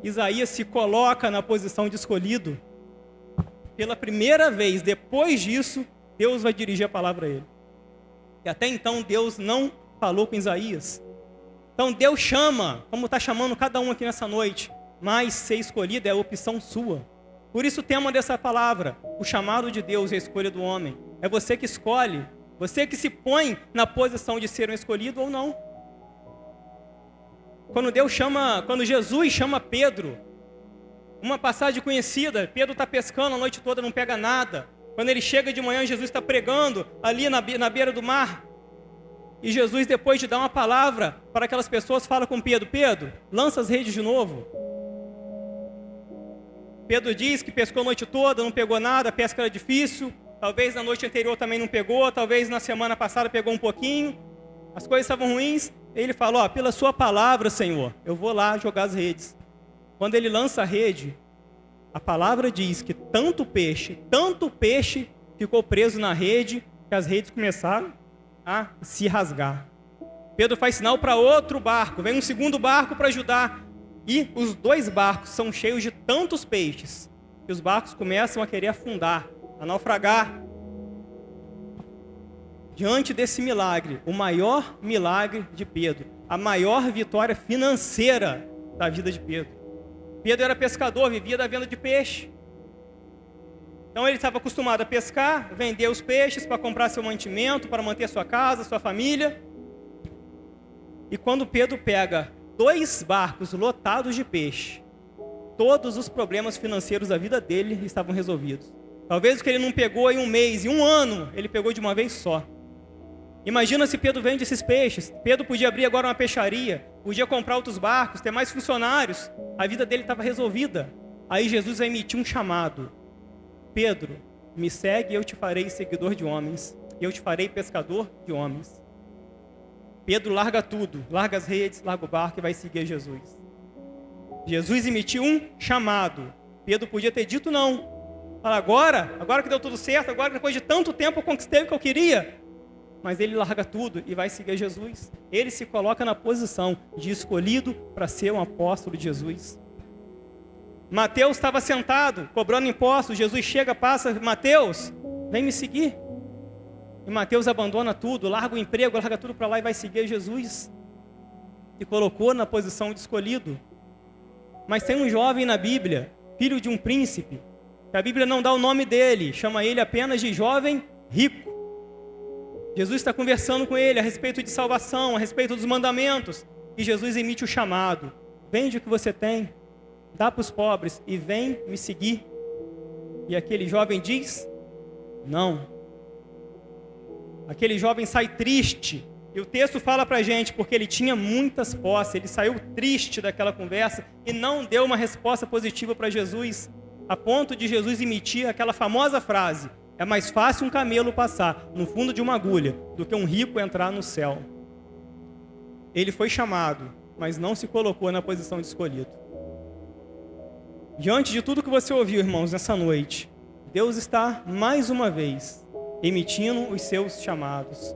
Isaías se coloca na posição de escolhido. Pela primeira vez, depois disso, Deus vai dirigir a palavra a ele. E até então Deus não falou com Isaías. Então Deus chama, como está chamando cada um aqui nessa noite, mas ser escolhido é a opção sua. Por isso o tema dessa palavra: o chamado de Deus e a escolha do homem. É você que escolhe, você que se põe na posição de ser um escolhido ou não. Quando Jesus chama Pedro, uma passagem conhecida, Pedro está pescando a noite toda, não pega nada. Quando ele chega de manhã, Jesus está pregando ali na beira do mar. E Jesus, depois de dar uma palavra para aquelas pessoas, fala com Pedro: Pedro, lança as redes de novo. Pedro diz que pescou a noite toda, não pegou nada, a pesca era difícil. Talvez na noite anterior também não pegou, talvez na semana passada pegou um pouquinho. As coisas estavam ruins. Ele falou: pela sua palavra, Senhor, eu vou lá jogar as redes. Quando ele lança a rede, a palavra diz que tanto peixe ficou preso na rede, que as redes começaram a se rasgar. Pedro faz sinal para outro barco, vem um segundo barco para ajudar. E os 2 barcos são cheios de tantos peixes, que os barcos começam a querer afundar, a naufragar. Diante desse milagre, o maior milagre de Pedro, a maior vitória financeira da vida de Pedro. Pedro era pescador, vivia da venda de peixe. Então ele estava acostumado a pescar, vender os peixes para comprar seu mantimento, para manter sua casa, sua família. E quando Pedro pega 2 barcos lotados de peixe, todos os problemas financeiros da vida dele estavam resolvidos. Talvez o que ele não pegou em um mês, em um ano, ele pegou de uma vez só. Imagina se Pedro vende esses peixes. Pedro podia abrir agora uma peixaria, podia comprar outros barcos, ter mais funcionários. A vida dele estava resolvida. Aí Jesus vai emitir um chamado: Pedro, me segue e eu te farei seguidor de homens. Eu te farei pescador de homens. Pedro larga tudo, larga as redes, larga o barco e vai seguir Jesus. Jesus emitiu um chamado. Pedro podia ter dito não. Fala: agora que deu tudo certo, agora depois de tanto tempo eu conquistei o que eu queria. Mas ele larga tudo e vai seguir Jesus. Ele se coloca na posição de escolhido para ser um apóstolo de Jesus. Mateus estava sentado, cobrando impostos. Jesus chega, passa: Mateus, vem me seguir. E Mateus abandona tudo, larga o emprego, larga tudo para lá e vai seguir Jesus. E colocou na posição de escolhido. Mas tem um jovem na Bíblia, filho de um príncipe, que a Bíblia não dá o nome dele, chama ele apenas de jovem rico. Jesus está conversando com ele a respeito de salvação, a respeito dos mandamentos. E Jesus emite o chamado: vende o que você tem, dá para os pobres e vem me seguir. E aquele jovem diz: Não. Aquele jovem sai triste. E o texto fala pra gente, porque ele tinha muitas posses, ele saiu triste daquela conversa e não deu uma resposta positiva para Jesus, a ponto de Jesus emitir aquela famosa frase: é mais fácil um camelo passar no fundo de uma agulha do que um rico entrar no céu. Ele foi chamado, mas não se colocou na posição de escolhido. Diante de tudo que você ouviu, irmãos, nessa noite, Deus está mais uma vez emitindo os seus chamados.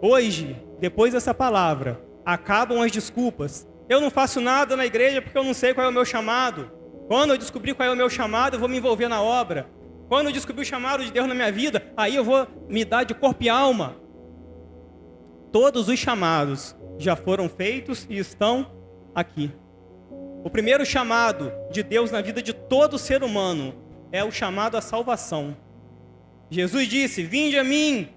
Hoje, depois dessa palavra, acabam as desculpas. Eu não faço nada na igreja porque eu não sei qual é o meu chamado. Quando eu descobrir qual é o meu chamado, eu vou me envolver na obra. Quando eu descobrir o chamado de Deus na minha vida, aí eu vou me dar de corpo e alma. Todos os chamados já foram feitos e estão aqui. O primeiro chamado de Deus na vida de todo ser humano é o chamado à salvação. Jesus disse: vinde a mim,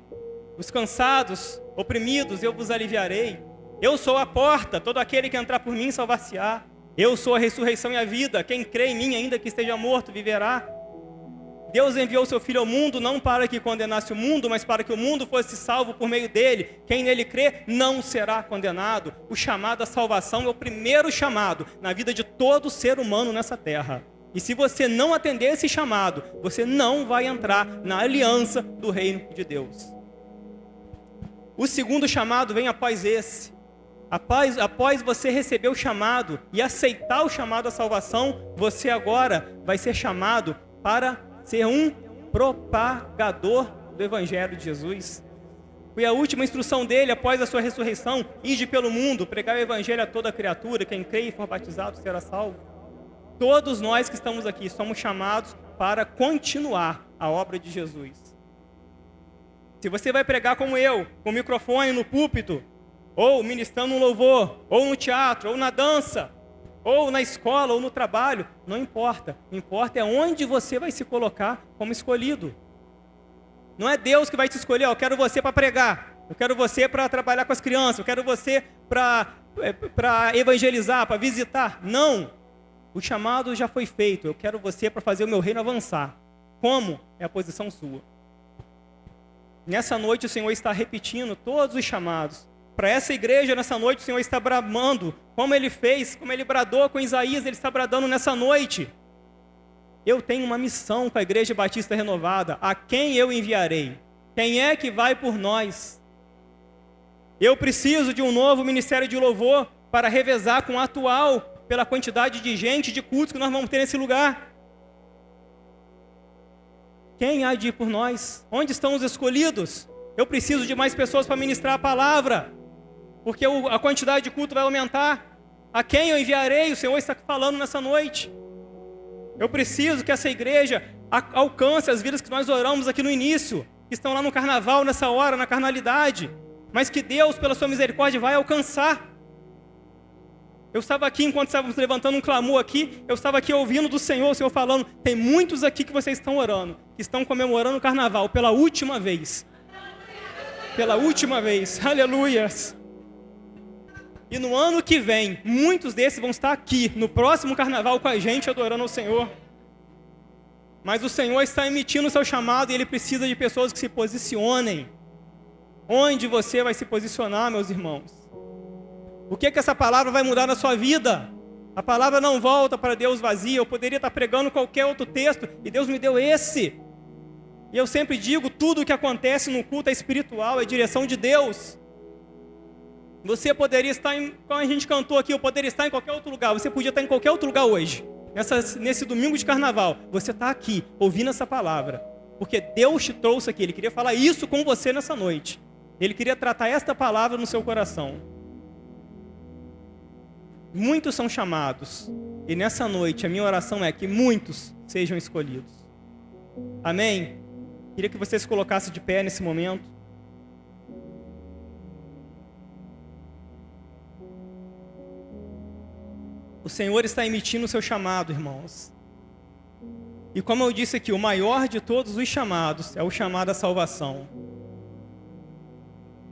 os cansados, oprimidos, eu vos aliviarei. Eu sou a porta, todo aquele que entrar por mim salvar-se-á. Eu sou a ressurreição e a vida, quem crê em mim, ainda que esteja morto, viverá. Deus enviou seu Filho ao mundo, não para que condenasse o mundo, mas para que o mundo fosse salvo por meio dele. Quem nele crê não será condenado. O chamado à salvação é o primeiro chamado na vida de todo ser humano nessa terra. E se você não atender esse chamado, você não vai entrar na aliança do reino de Deus. O segundo chamado vem após esse. Após você receber o chamado e aceitar o chamado à salvação, você agora vai ser chamado para ser um propagador do Evangelho de Jesus. Foi a última instrução dele após a sua ressurreição: ide pelo mundo, pregar o Evangelho a toda criatura, quem crê e for batizado será salvo. Todos nós que estamos aqui somos chamados para continuar a obra de Jesus. Se você vai pregar como eu, com o microfone no púlpito, ou ministrando um louvor, ou no teatro, ou na dança, ou na escola, ou no trabalho, não importa. O que importa é onde você vai se colocar como escolhido. Não é Deus que vai te escolher: eu quero você para pregar, eu quero você para trabalhar com as crianças, eu quero você para evangelizar, para visitar. Não. O chamado já foi feito. Eu quero você para fazer o meu reino avançar. Como? É a posição sua. Nessa noite o Senhor está repetindo todos os chamados. Para essa igreja, nessa noite, o Senhor está bramando, como Ele fez, como Ele bradou com Isaías, Ele está bradando nessa noite. Eu tenho uma missão com a Igreja Batista Renovada. A quem eu enviarei? Quem é que vai por nós? Eu preciso de um novo ministério de louvor para revezar com o atual, pela quantidade de gente, de cultos que nós vamos ter nesse lugar. Quem há de ir por nós? Onde estão os escolhidos? Eu preciso de mais pessoas para ministrar a palavra, porque a quantidade de culto vai aumentar. A quem eu enviarei? O Senhor está falando nessa noite. Eu preciso que essa igreja alcance as vidas que nós oramos aqui no início, que estão lá no carnaval, nessa hora, na carnalidade, mas que Deus, pela sua misericórdia, vai alcançar. Eu estava aqui, enquanto estávamos levantando um clamor aqui, eu estava aqui ouvindo do Senhor, o Senhor falando: tem muitos aqui que vocês estão orando, que estão comemorando o carnaval pela última vez. Pela última vez, aleluias. E no ano que vem, muitos desses vão estar aqui, no próximo carnaval com a gente, adorando ao Senhor. Mas o Senhor está emitindo o seu chamado e Ele precisa de pessoas que se posicionem. Onde você vai se posicionar, meus irmãos? O que essa palavra vai mudar na sua vida? A palavra não volta para Deus vazia. Eu poderia estar pregando qualquer outro texto e Deus me deu esse. E eu sempre digo, tudo o que acontece no culto é espiritual, é direção de Deus. Você poderia estar, como a gente cantou aqui, eu poderia estar em qualquer outro lugar. Você podia estar em qualquer outro lugar hoje. Nesse domingo de carnaval, você está aqui, ouvindo essa palavra. Porque Deus te trouxe aqui. Ele queria falar isso com você nessa noite. Ele queria tratar esta palavra no seu coração. Muitos são chamados. E nessa noite, a minha oração é que muitos sejam escolhidos. Amém? Queria que você se colocasse de pé nesse momento. O Senhor está emitindo o seu chamado, irmãos. E como eu disse aqui, o maior de todos os chamados é o chamado à salvação.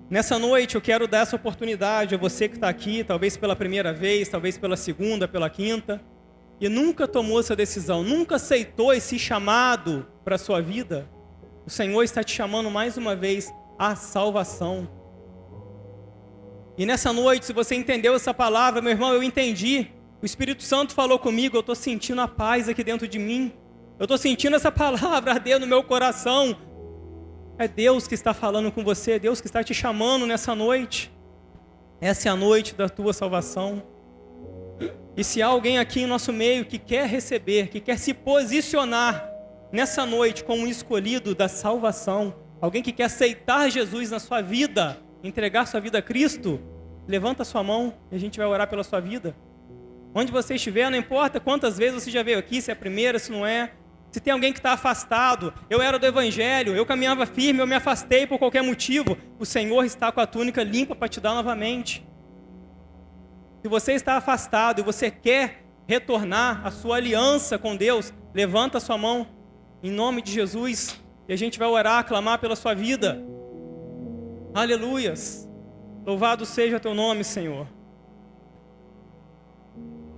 Nessa noite eu quero dar essa oportunidade a você que está aqui, talvez pela primeira vez, talvez pela segunda, pela quinta, e nunca tomou essa decisão, nunca aceitou esse chamado para a sua vida. O Senhor está te chamando mais uma vez à salvação. E nessa noite, se você entendeu essa palavra, meu irmão, eu entendi. O Espírito Santo falou comigo, eu estou sentindo a paz aqui dentro de mim. Eu estou sentindo essa palavra arder no meu coração. É Deus que está falando com você, é Deus que está te chamando nessa noite. Essa é a noite da tua salvação. E se há alguém aqui em nosso meio que quer receber, que quer se posicionar nessa noite como um escolhido da salvação, alguém que quer aceitar Jesus na sua vida, entregar sua vida a Cristo, levanta a sua mão e a gente vai orar pela sua vida. Onde você estiver, não importa quantas vezes você já veio aqui, se é a primeira, se não é. Se tem alguém que está afastado, eu era do Evangelho, eu caminhava firme, eu me afastei por qualquer motivo, o Senhor está com a túnica limpa para te dar novamente. Se você está afastado e você quer retornar a sua aliança com Deus, levanta a sua mão em nome de Jesus e a gente vai orar, clamar pela sua vida. Aleluias! Louvado seja o teu nome, Senhor.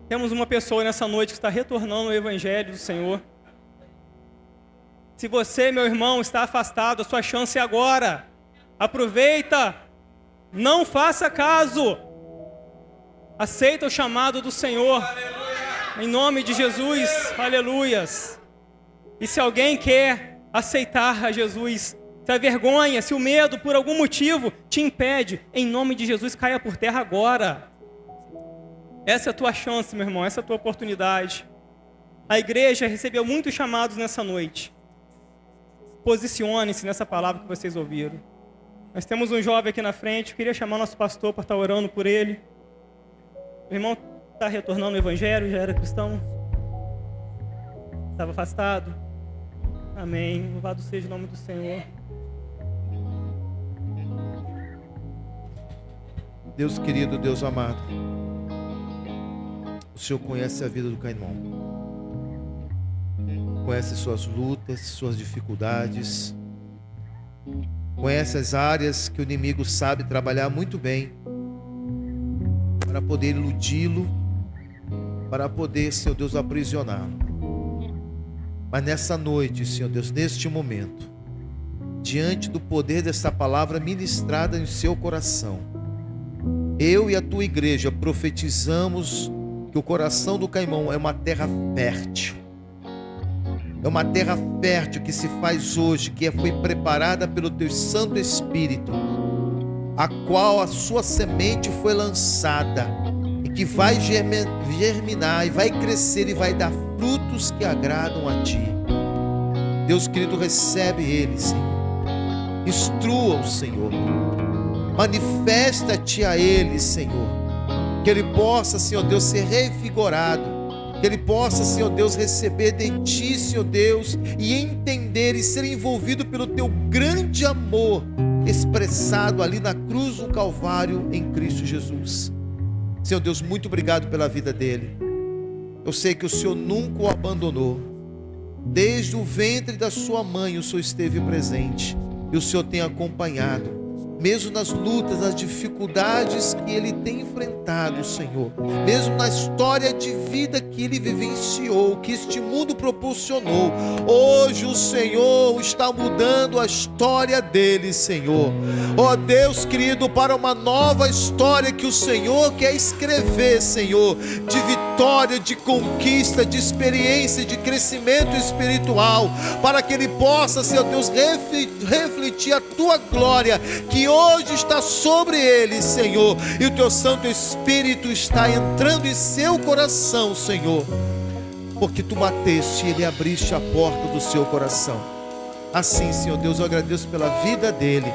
Temos uma pessoa nessa noite que está retornando ao Evangelho do Senhor. Se você, meu irmão, está afastado, a sua chance é agora. Aproveita, não faça caso. Aceita o chamado do Senhor. Aleluia. Em nome de Jesus, aleluias. E se alguém quer aceitar a Jesus, se a vergonha, se o medo por algum motivo te impede, em nome de Jesus, caia por terra agora. Essa é a tua chance, meu irmão, essa é a tua oportunidade. A igreja recebeu muitos chamados nessa noite. Posicione-se nessa palavra que vocês ouviram. Nós temos um jovem aqui na frente, eu queria chamar nosso pastor para estar orando por ele. O irmão está retornando ao Evangelho, já era cristão? Estava afastado? Amém. Louvado seja o nome do Senhor. Deus querido, Deus amado, o Senhor conhece a vida do Caimão. Conhece suas lutas, suas dificuldades. Conhece as áreas que o inimigo sabe trabalhar muito bem para poder iludi-lo, para poder, Senhor Deus, aprisioná-lo. Mas nessa noite, Senhor Deus, neste momento, diante do poder dessa palavra ministrada em seu coração, eu e a tua igreja profetizamos que o coração do Caimão é uma terra fértil. É uma terra fértil que se faz hoje, que foi preparada pelo teu Santo Espírito, a qual a sua semente foi lançada e que vai germinar e vai crescer e vai dar frutos que agradam a ti. Deus querido, recebe ele, Senhor. Instrua-o, Senhor. Manifesta-te a ele, Senhor. Que ele possa, Senhor Deus, ser revigorado. Que ele possa, Senhor Deus, receber de ti, Senhor Deus, e entender e ser envolvido pelo teu grande amor expressado ali na cruz do Calvário em Cristo Jesus. Senhor Deus, muito obrigado pela vida dele. Eu sei que o Senhor nunca o abandonou. Desde o ventre da sua mãe o Senhor esteve presente e o Senhor tem acompanhado. Mesmo nas lutas, nas dificuldades que ele tem enfrentado, Senhor. Mesmo na história de vida que ele vivenciou, que este mundo proporcionou. Hoje o Senhor está mudando a história dele, Senhor. Ó Deus querido, para uma nova história que o Senhor quer escrever, Senhor. De vitória, de conquista, de experiência, de crescimento espiritual. Para que ele possa, Senhor Deus, refletir a tua glória, que hoje está sobre ele, Senhor, e o teu Santo Espírito está entrando em seu coração, Senhor, porque tu bateste e ele abriste a porta do seu coração. Assim, Senhor Deus, eu agradeço pela vida dele.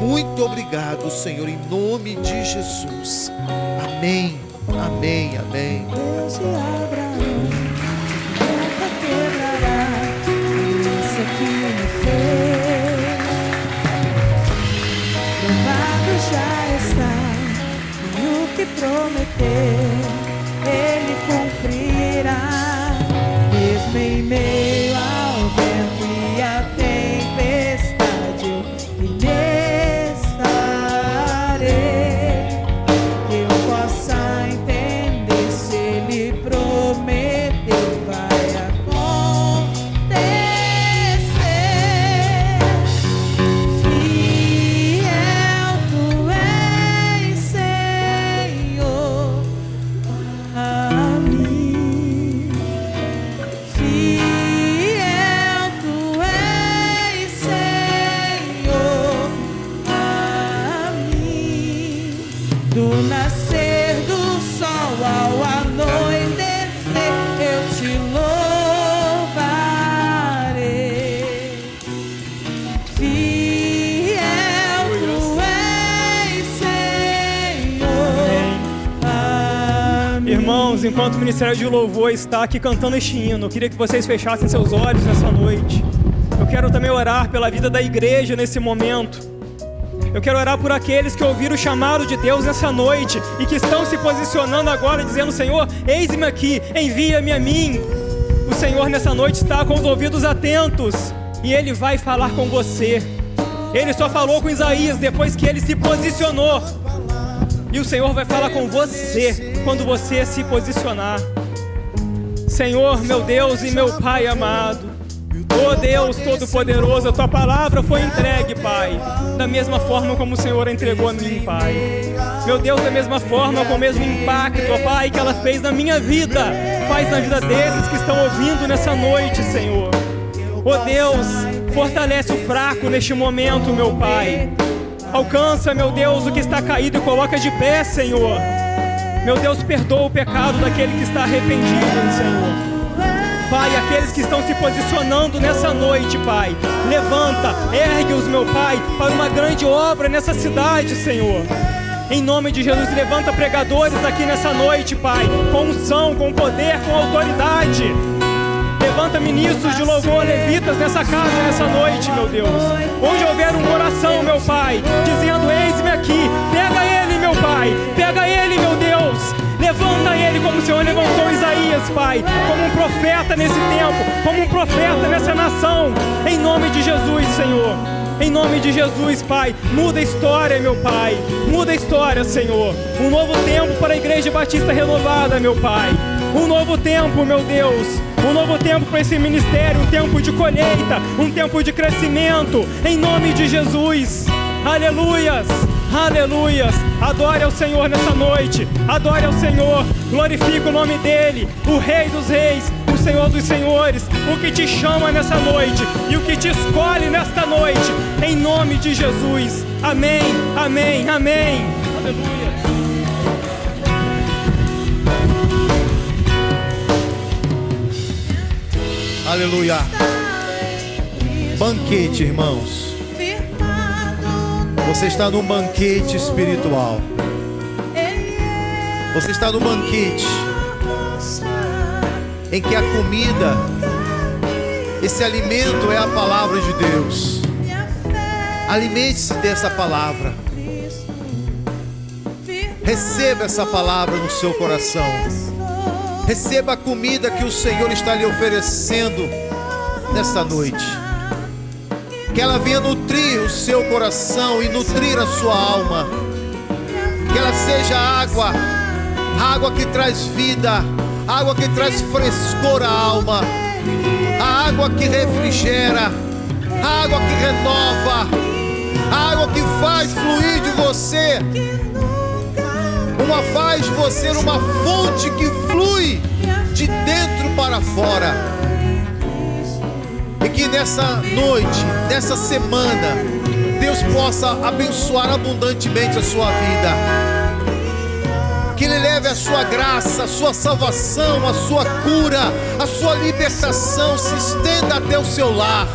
Muito obrigado, Senhor, em nome de Jesus. Amém, amém, amém. Deus de Abraão, nunca quebrará isso que me fez. Provado já está, no que prometeu, ele cumprirá. Mesmo em meio ao vento e à tempestade, eu estarei. Que eu possa entender, se ele prometeu, vai acontecer. Irmãos, enquanto o Ministério de Louvor está aqui cantando este hino, eu queria que vocês fechassem seus olhos nessa noite. Eu quero também orar pela vida da igreja nesse momento. Eu quero orar por aqueles que ouviram o chamado de Deus nessa noite e que estão se posicionando agora, dizendo: Senhor, eis-me aqui, envia-me a mim. O Senhor nessa noite está com os ouvidos atentos e Ele vai falar com você. Ele só falou com Isaías depois que ele se posicionou. E o Senhor vai falar com você quando você se posicionar. Senhor, meu Deus e meu Pai amado, ó Deus Todo-Poderoso, a Tua palavra foi entregue, Pai, da mesma forma como o Senhor entregou a mim, Pai. Meu Deus, da mesma forma, com o mesmo impacto, ó Pai, que ela fez na minha vida, faz na vida desses que estão ouvindo nessa noite, Senhor. Ó Deus, fortalece o fraco neste momento, meu Pai. Alcança, meu Deus, o que está caído e coloca de pé, Senhor. Meu Deus, perdoa o pecado daquele que está arrependido, Senhor. Pai, aqueles que estão se posicionando nessa noite, Pai, levanta, ergue-os, meu Pai, para uma grande obra nessa cidade, Senhor. Em nome de Jesus, levanta pregadores aqui nessa noite, Pai, com unção, com poder, com autoridade. Levanta ministros de louvor, levitas nessa casa, nessa noite, meu Deus. Onde houver um coração, meu Pai, dizendo: eis-me aqui, pega ele, meu Pai, pega ele, meu Deus. Levanta ele como o Senhor levantou Isaías, Pai, como um profeta nesse tempo, como um profeta nessa nação. Em nome de Jesus, Senhor. Em nome de Jesus, Pai, muda a história, meu Pai. Muda a história, Senhor. Um novo tempo para a Igreja Batista Renovada, meu Pai. Um novo tempo, meu Deus. Um novo tempo para esse ministério, um tempo de colheita, um tempo de crescimento, em nome de Jesus. Aleluias, aleluias. Adore ao Senhor nessa noite, adore ao Senhor, glorifique o nome dEle, o Rei dos Reis, o Senhor dos Senhores, o que te chama nessa noite e o que te escolhe nesta noite, em nome de Jesus. Amém, amém, amém. Aleluia. Aleluia. Banquete, irmãos. Você está num banquete espiritual. Você está num banquete em que a comida, esse alimento é a palavra de Deus. Alimente-se dessa palavra. Receba essa palavra no seu coração. Receba a comida que o Senhor está lhe oferecendo nesta noite. Que ela venha nutrir o seu coração e nutrir a sua alma. Que ela seja água, água que traz vida, água que traz frescor à alma, a água que refrigera, a água que renova, a água que faz fluir de você, faz de você uma fonte que flui de dentro para fora. E que nessa noite, nessa semana, Deus possa abençoar abundantemente a sua vida. Que Ele leve a sua graça, a sua salvação, a sua cura, a sua libertação se estenda até o seu lar.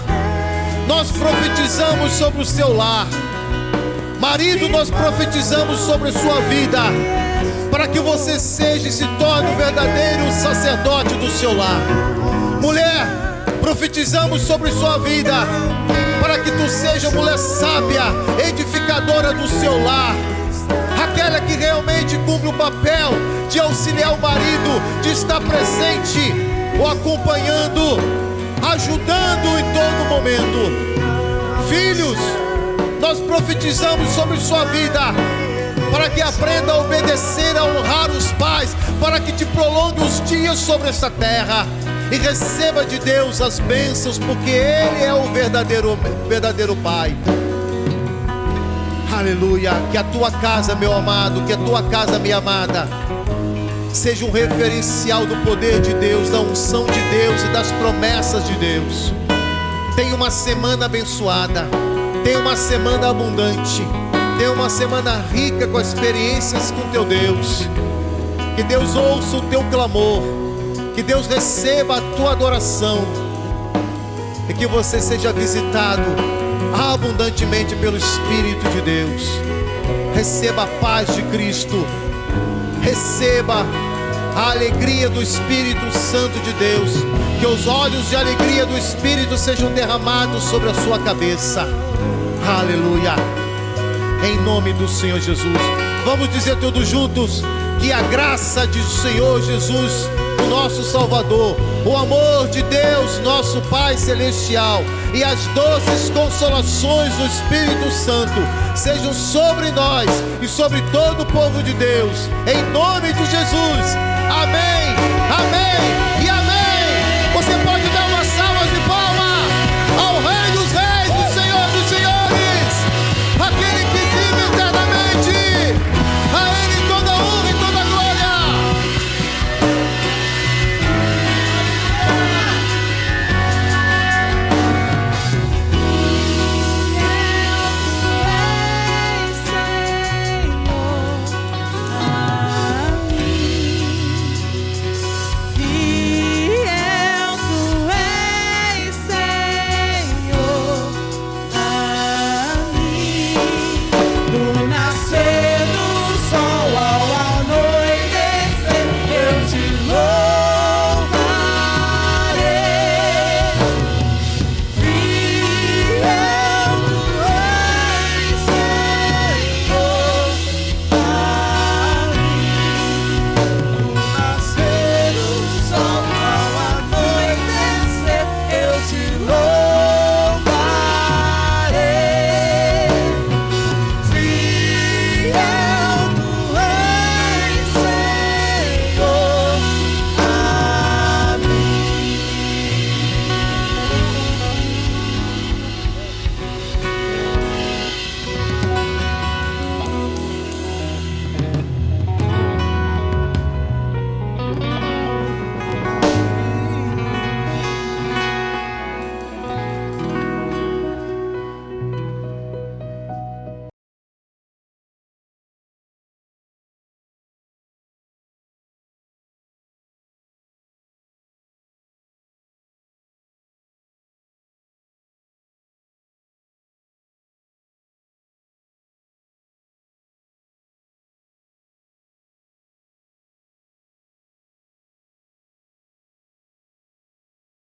Nós profetizamos sobre o seu lar. Marido, nós profetizamos sobre a sua vida, para que você seja e se torne o verdadeiro sacerdote do seu lar. Mulher, profetizamos sobre sua vida, para que tu seja mulher sábia, edificadora do seu lar, aquela que realmente cumpre o papel de auxiliar o marido, de estar presente, o acompanhando, ajudando em todo momento. Filhos, nós profetizamos sobre sua vida, para que aprenda a obedecer, a honrar os pais, para que te prolongue os dias sobre esta terra e receba de Deus as bênçãos, porque Ele é o verdadeiro Pai. Aleluia. Que a tua casa, meu amado, que a tua casa, minha amada, seja um referencial do poder de Deus, da unção de Deus e das promessas de Deus. Tenha uma semana abençoada, tenha uma semana abundante, tenha uma semana rica com experiências com teu Deus. Que Deus ouça o teu clamor, que Deus receba a tua adoração, e que você seja visitado abundantemente pelo Espírito de Deus. Receba a paz de Cristo, receba a alegria do Espírito Santo de Deus, que os olhos de alegria do Espírito sejam derramados sobre a sua cabeça. Aleluia. Em nome do Senhor Jesus. Vamos dizer todos juntos que a graça do Senhor Jesus, o nosso Salvador, o amor de Deus, nosso Pai Celestial, e as doces consolações do Espírito Santo sejam sobre nós e sobre todo o povo de Deus, em nome de Jesus. Amém.